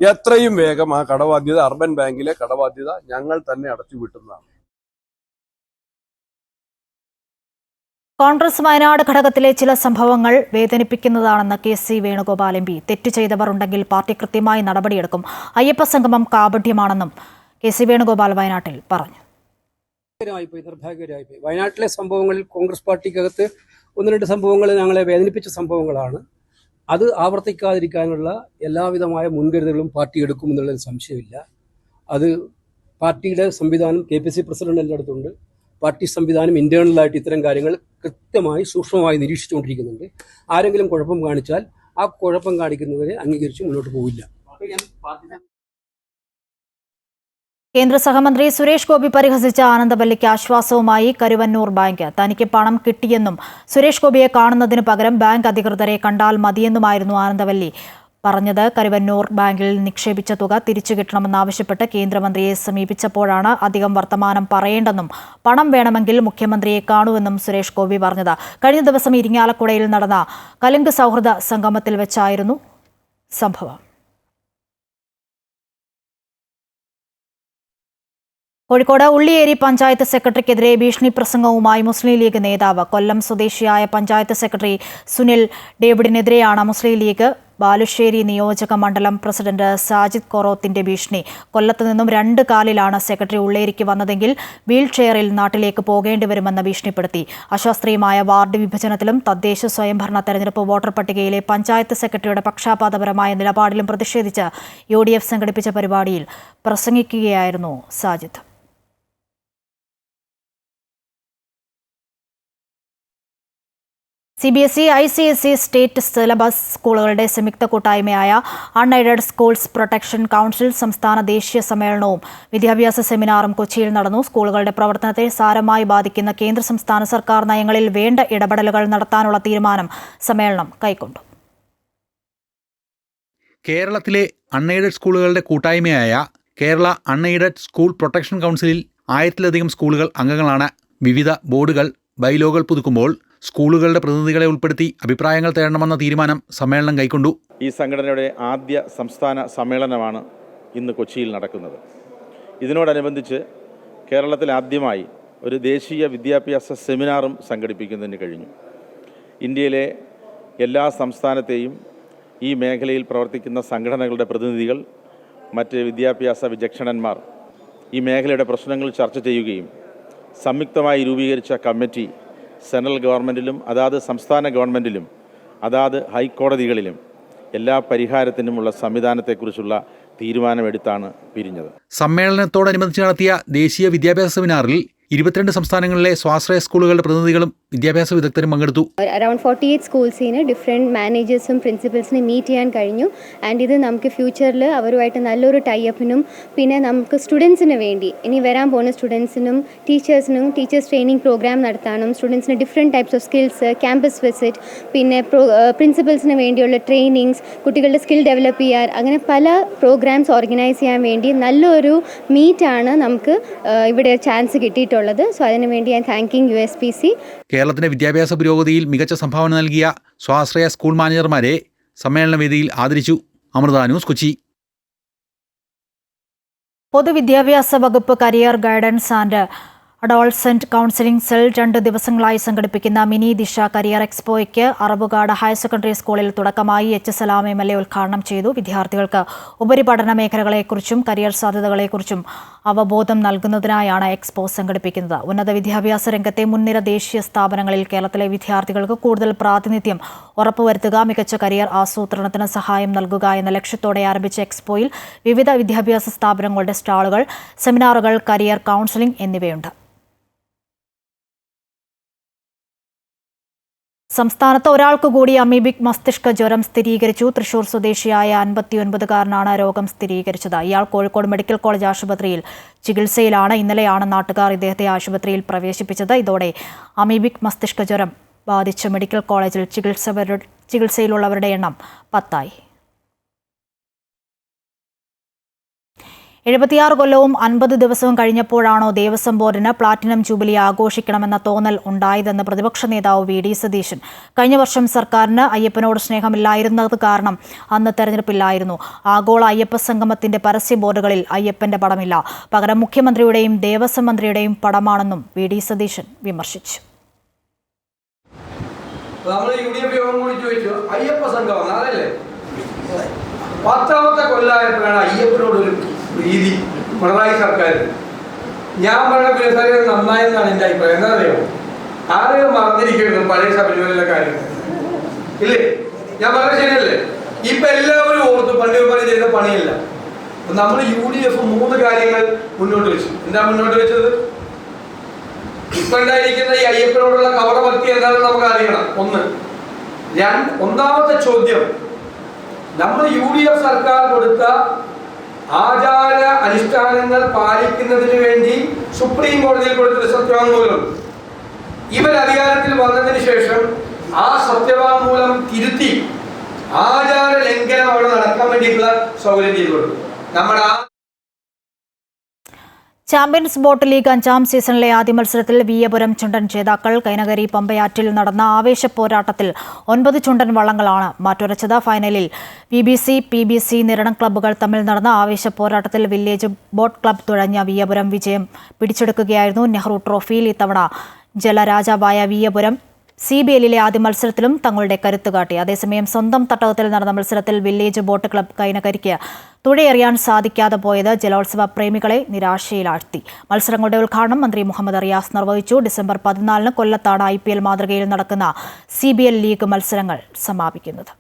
എത്രയും വേഗം ആ കടബാധ്യത, അർബൻ ബാങ്കിലെ കടബാധ്യത ഞങ്ങൾ തന്നെ അടച്ചു വീട്ടുന്നതാണ്. കോൺഗ്രസ് വയനാട് ഘടകത്തിലെ ചില സംഭവങ്ങൾ വേദനിപ്പിക്കുന്നതാണെന്ന് KC വേണുഗോപാൽ MP. തെറ്റ് ചെയ്തവർ ഉണ്ടെങ്കിൽ പാർട്ടി കൃത്യമായി നടപടിയെടുക്കും. അയ്യപ്പ സംഗമം കാപഢ്യമാണെന്നും KC വേണുഗോപാൽ വയനാട്ടിൽ പറഞ്ഞു. നിർഭാഗ്യരായിപ്പോയി. വയനാട്ടിലെ സംഭവങ്ങളിൽ കോൺഗ്രസ് പാർട്ടിക്കകത്ത് 1-2 സംഭവങ്ങൾ ഞങ്ങളെ വേദനിപ്പിച്ച സംഭവങ്ങളാണ്. അത് ആവർത്തിക്കാതിരിക്കാനുള്ള എല്ലാവിധമായ മുൻകരുതലുകളും പാർട്ടി എടുക്കുമെന്നുള്ളതിൽ സംശയമില്ല. അത് പാർട്ടിയുടെ സംവിധാനം KPCC പ്രസിഡന്റിൻ്റെ അടുത്തുണ്ട്. പാർട്ടി സംവിധാനം ഇന്റേണലായിട്ട് ഇത്തരം കാര്യങ്ങൾ കൃത്യമായി സൂക്ഷ്മമായി നിരീക്ഷിച്ചുകൊണ്ടിരിക്കുന്നുണ്ട്. ആരെങ്കിലും കുഴപ്പം കാണിച്ചാൽ ആ കുഴപ്പം കാണിക്കുന്നവരെ അംഗീകരിച്ച് മുന്നോട്ട് പോവില്ല. കേന്ദ്ര സഹമന്ത്രി സുരേഷ് ഗോപി പരിഹസിച്ച ആനന്ദവല്ലിക്ക് ആശ്വാസവുമായി കരുവന്നൂർ ബാങ്ക്. തനിക്ക് പണം കിട്ടിയെന്നും സുരേഷ് ഗോപിയെ കാണുന്നതിന് പകരം ബാങ്ക് അധികൃതരെ കണ്ടാൽ മതിയെന്നുമായിരുന്നു ആനന്ദവല്ലി പറഞ്ഞത്. കരുവന്നൂർ ബാങ്കിൽ നിക്ഷേപിച്ച തുക തിരിച്ചു കിട്ടണമെന്നാവശ്യപ്പെട്ട് കേന്ദ്രമന്ത്രിയെ സമീപിച്ചപ്പോഴാണ് അധികം വർത്തമാനം പറയേണ്ടെന്നും പണം വേണമെങ്കിൽ മുഖ്യമന്ത്രിയെ കാണുമെന്നും സുരേഷ് ഗോപി പറഞ്ഞത്. കഴിഞ്ഞ ദിവസം ഇരിങ്ങാലക്കുടയിൽ നടന്ന കലുങ്ക് സൗഹൃദ സംഗമത്തിൽ വെച്ചായിരുന്നു സംഭവം. കോഴിക്കോട് ഉള്ളിയേരി പഞ്ചായത്ത് സെക്രട്ടറിക്കെതിരെ ഭീഷണി പ്രസംഗവുമായി മുസ്ലിം ലീഗ് നേതാവ്. കൊല്ലം സ്വദേശിയായ പഞ്ചായത്ത് സെക്രട്ടറി സുനിൽ ഡേവിഡിനെതിരെയാണ് മുസ്ലിം ലീഗ് ബാലുശ്ശേരി നിയോജക മണ്ഡലം പ്രസിഡന്റ് സാജിദ് കൊറോത്തിന്റെ ഭീഷണി. കൊല്ലത്ത് നിന്നും 2 കാലിലാണ് സെക്രട്ടറി ഉള്ളേരിക്ക് വന്നതെങ്കിൽ വീൽ ചെയറിൽ നാട്ടിലേക്ക് പോകേണ്ടി വരുമെന്ന് ഭീഷണിപ്പെടുത്തി. അശാസ്ത്രീയമായ വാർഡ് വിഭജനത്തിലും തദ്ദേശ സ്വയംഭരണ തെരഞ്ഞെടുപ്പ് വോട്ടർ പട്ടികയിലെ പഞ്ചായത്ത് സെക്രട്ടറിയുടെ പക്ഷാപാതപരമായ നിലപാടിലും പ്രതിഷേധിച്ച് UDF സംഘടിപ്പിച്ച പരിപാടിയിൽ പ്രസംഗിക്കുകയായിരുന്നു Sajid. CBSE, ICSE state syllabus സ്കൂളുകളുടെ സംയുക്ത കൂട്ടായ്മയായ അൺഎയ്ഡഡ് സ്കൂൾസ് പ്രൊട്ടക്ഷൻ കൗൺസിൽ സംസ്ഥാന ദേശീയ സമ്മേളനവും വിദ്യാഭ്യാസ സെമിനാറും കൊച്ചിയിൽ നടന്നു. സ്കൂളുകളുടെ പ്രവർത്തനത്തെ സാരമായി ബാധിക്കുന്ന കേന്ദ്ര സംസ്ഥാന സർക്കാർ നയങ്ങളിൽ വേണ്ട ഇടപെടലുകൾ നടത്താനുള്ള തീരുമാനം സമ്മേളനം കൈക്കൊണ്ടു. കേരളത്തിലെ അൺഎയ്ഡഡ് സ്കൂളുകളുടെ കൂട്ടായ്മയായ കേരള അൺഎയ്ഡഡ് സ്കൂൾ പ്രൊട്ടക്ഷൻ കൗൺസിലിൽ 1000-ലധികം സ്കൂളുകൾ അംഗങ്ങളാണ്. വിവിധ ബോർഡുകൾ ബൈലോകൾ പുതുക്കുമ്പോൾ സ്കൂളുകളുടെ പ്രതിനിധികളെ ഉൾപ്പെടുത്തി അഭിപ്രായങ്ങൾ തേടണമെന്ന തീരുമാനം സമ്മേളനം കൈക്കൊണ്ടു. ഈ സംഘടനയുടെ ആദ്യ സംസ്ഥാന സമ്മേളനമാണ് ഇന്ന് കൊച്ചിയിൽ നടക്കുന്നത്. ഇതിനോടനുബന്ധിച്ച് കേരളത്തിൽ ആദ്യമായി ഒരു ദേശീയ വിദ്യാഭ്യാസ സെമിനാറും സംഘടിപ്പിക്കുന്നതിന് കഴിഞ്ഞു. ഇന്ത്യയിലെ എല്ലാ സംസ്ഥാനത്തെയും ഈ മേഖലയിൽ പ്രവർത്തിക്കുന്ന സംഘടനകളുടെ പ്രതിനിധികൾ, മറ്റ് വിദ്യാഭ്യാസ വിചക്ഷണന്മാർ ഈ മേഖലയുടെ പ്രശ്നങ്ങൾ ചർച്ച ചെയ്യുകയും സംയുക്തമായി രൂപീകരിച്ച കമ്മിറ്റി സെൻട്രൽ ഗവൺമെൻറ്റിലും അതാത് സംസ്ഥാന ഗവൺമെൻറ്റിലും അതാത് ഹൈക്കോടതികളിലും എല്ലാ പരിഹാരത്തിനുമുള്ള സംവിധാനത്തെക്കുറിച്ചുള്ള തീരുമാനമെടുത്താണ് പിരിഞ്ഞത്. സമ്മേളനത്തോടനുബന്ധിച്ച് നടത്തിയ ദേശീയ വിദ്യാഭ്യാസ സെമിനാറിൽ 22 സംസ്ഥാനങ്ങളിലെ സ്വാശ്രയ സ്കൂളുകളുടെ പ്രതിനിധികളും വിദ്യാഭ്യാസ വിദഗ്ധരും പങ്കെടുത്തു. അറൌണ്ട് 48 സ്കൂൾസിന് ഡിഫറെൻറ്റ് മാനേജേഴ്സും പ്രിൻസിപ്പൽസിനെ മീറ്റ് ചെയ്യാൻ കഴിഞ്ഞു. ആൻഡ് ഇത് നമുക്ക് ഫ്യൂച്ചറിൽ അവരുമായിട്ട് നല്ലൊരു ടൈഅപ്പിനും പിന്നെ നമുക്ക് സ്റ്റുഡൻസിന് വേണ്ടി ഇനി വരാൻ പോകുന്ന സ്റ്റുഡൻസിനും ടീച്ചേഴ്സിനും ടീച്ചേഴ്സ് ട്രെയിനിങ് പ്രോഗ്രാം നടത്താനും സ്റ്റുഡൻസിന് different types of skills, campus visit, പിന്നെ പ്രിൻസിപ്പൽസിന് വേണ്ടിയുള്ള ട്രെയിനിങ്സ്, കുട്ടികളുടെ സ്കിൽ ഡെവലപ്പ് ചെയ്യാൻ, അങ്ങനെ പല പ്രോഗ്രാംസ് ഓർഗനൈസ് ചെയ്യാൻ വേണ്ടി നല്ലൊരു മീറ്റാണ് നമുക്ക് ഇവിടെ ചാൻസ് കിട്ടിയിട്ടുള്ളത്. സോ അതിനുവേണ്ടി ഞാൻ താങ്കിങ് USPC. കേരളത്തിന്റെ വിദ്യാഭ്യാസ പുരോഗതിയിൽ മികച്ച സംഭാവന നൽകിയ സ്വാശ്രയ സ്കൂൾ മാനേജർമാരെ സമ്മേളന വേദിയിൽ ആദരിച്ചു. അമൃത ന്യൂസ്, കൊച്ചി. പൊതുവിദ്യാഭ്യാസ വകുപ്പ് career guidance and adolescent counselling cell 2 ദിവസങ്ങളായി സംഘടിപ്പിക്കുന്ന മിനി ദിശ കരിയർ എക്സ്പോയ്ക്ക് അറബുകാട് ഹയർ സെക്കൻഡറി സ്കൂളിൽ തുടക്കമായി. H. സലാം MLA ഉദ്ഘാടനം ചെയ്തു. വിദ്യാർത്ഥികൾക്ക് ഉപരിപഠന മേഖലകളെക്കുറിച്ചും കരിയർ സാധ്യതകളെക്കുറിച്ചും അവബോധം നൽകുന്നതിനായാണ് എക്സ്പോ സംഘടിപ്പിക്കുന്നത്. ഉന്നത വിദ്യാഭ്യാസ രംഗത്തെ മുൻനിര ദേശീയ സ്ഥാപനങ്ങളിൽ കേരളത്തിലെ വിദ്യാർത്ഥികൾക്ക് കൂടുതൽ പ്രാതിനിധ്യം ഉറപ്പുവരുത്തുക, മികച്ച കരിയർ ആസൂത്രണത്തിന് സഹായം നൽകുക എന്ന ലക്ഷ്യത്തോടെ ആരംഭിച്ച എക്സ്പോയിൽ വിവിധ വിദ്യാഭ്യാസ സ്ഥാപനങ്ങളുടെ സ്റ്റാളുകൾ, സെമിനാറുകൾ, കരിയർ കൗൺസിലിംഗ് എന്നിവയുണ്ട്. സംസ്ഥാനത്ത് ഒരാൾക്ക് കൂടി അമീബിക് മസ്തിഷ്ക ജ്വരം സ്ഥിരീകരിച്ചു. തൃശൂർ സ്വദേശിയായ 59-കാരനാണ് രോഗം സ്ഥിരീകരിച്ചത്. ഇയാൾ കോഴിക്കോട് മെഡിക്കൽ കോളേജ് ആശുപത്രിയിൽ ചികിത്സയിലാണ്. ഇന്നലെയാണ് നാട്ടുകാർ ഇദ്ദേഹത്തെ ആശുപത്രിയിൽ പ്രവേശിപ്പിച്ചത്. ഇതോടെ അമീബിക് മസ്തിഷ്ക ജ്വരം ബാധിച്ച് മെഡിക്കൽ കോളേജിൽ ചികിത്സയിലുള്ളവരുടെ എണ്ണം 10 ആയി. 76 കൊല്ലവും 50 ദിവസവും കഴിഞ്ഞപ്പോഴാണോ ദേവസ്വം ബോർഡിന് പ്ലാറ്റിനം ജൂബിലി ആഘോഷിക്കണമെന്ന തോന്നൽ ഉണ്ടായതെന്ന് പ്രതിപക്ഷ നേതാവ് VD സതീശൻ. കഴിഞ്ഞ വർഷം സർക്കാരിന് അയ്യപ്പനോട് സ്നേഹമില്ലായിരുന്നത് കാരണം അന്ന് തെരഞ്ഞെടുപ്പില്ലായിരുന്നു. ആഗോള അയ്യപ്പ സംഗമത്തിന്റെ പരസ്യ ബോർഡുകളിൽ അയ്യപ്പന്റെ പടമില്ല, പകരം മുഖ്യമന്ത്രിയുടെയും ദേവസ്വം മന്ത്രിയുടെയും പടമാണെന്നും VD സതീശൻ വിമർശിച്ചു. പ്രീതി പിണറായി സർക്കാർ ഞാൻ പറഞ്ഞ പുരസ്കാരം നന്നായെന്നാണ് എൻ്റെ അഭിപ്രായം. എന്താ അറിയോ, ആരെയും മറന്നിരിക്കരുത് പഴയ ശബരിമലയിലെ കാര്യം ഇല്ലേ? ഞാൻ പറഞ്ഞത് ശരിയല്ലേ? ഇപ്പൊ എല്ലാവരും ഓർത്തു പണ്ട് പണി ചെയ്ത പണിയല്ല. നമ്മൾ UDF 3 കാര്യങ്ങൾ മുന്നോട്ട് വെച്ചു. എന്താ മുന്നോട്ട് വെച്ചത്? ഇപ്പൊ ഉണ്ടായിരിക്കുന്ന ഈ അയ്യപ്പനോടുള്ള കപടഭക്തി എന്താണെന്ന് നമുക്ക് അറിയണം. ഒന്നാമത്തെ ചോദ്യം, നമ്മൾ UDF സർക്കാർ കൊടുത്ത ആചാര അനുഷ്ഠാനങ്ങൾ പാലിക്കുന്നതിന് വേണ്ടി സുപ്രീം കോടതിയിൽ കൊടുത്തൊരു സത്യവാങ്മൂലം, ഇവർ അധികാരത്തിൽ വന്നതിന് ശേഷം ആ സത്യവാങ്മൂലം തിരുത്തി ആചാര ലംഘനം അവിടെ നടക്കാൻ വേണ്ടിയിട്ടുള്ള സൗകര്യം ചെയ്തു കൊടുക്കും. നമ്മുടെ ചാമ്പ്യൻസ് ബോട്ട് ലീഗ് 5ാം സീസണിലെ ആദ്യ മത്സരത്തിൽ വിയ്യപുരം ചുണ്ടൻ ജേതാക്കൾ. കൈനകരി പമ്പയാറ്റിൽ നടന്ന ആവേശ പോരാട്ടത്തിൽ 9 ചുണ്ടൻ വള്ളങ്ങളാണ് മാറ്റുരച്ചത്. ഫൈനലിൽ VBC, PBC നിരണം ക്ലബ്ബുകൾ തമ്മിൽ നടന്ന ആവേശ പോരാട്ടത്തിൽ വില്ലേജ് ബോട്ട് ക്ലബ്ബ് തുഴഞ്ഞ വിയ്യപുരം വിജയം പിടിച്ചെടുക്കുകയായിരുന്നു. നെഹ്റു ട്രോഫിയിൽ ഇത്തവണ ജലരാജാവായ വിയ്യപുരം CBLിലെ ആദ്യ മത്സരത്തിലും തങ്ങളുടെ കരുത്ത് കാട്ടി. അതേസമയം സ്വന്തം തട്ടകത്തിൽ നടന്ന മത്സരത്തിൽ വില്ലേജ് ബോട്ട് ക്ലബ്ബ് കൈനകരിക്ക് തുഴയെറിയാൻ സാധിക്കാതെ പോയത് ജലോത്സവ പ്രേമികളെ നിരാശയിലാഴ്ത്തി. മത്സരങ്ങളുടെ ഉദ്ഘാടനം മന്ത്രി മുഹമ്മദ് റിയാസ് നിർവഹിച്ചു. ഡിസംബർ 14 കൊല്ലത്താണ് IPL മാതൃകയിൽ നടക്കുന്ന CBL ലീഗ് മത്സരങ്ങൾ സമാപിക്കുന്നത്.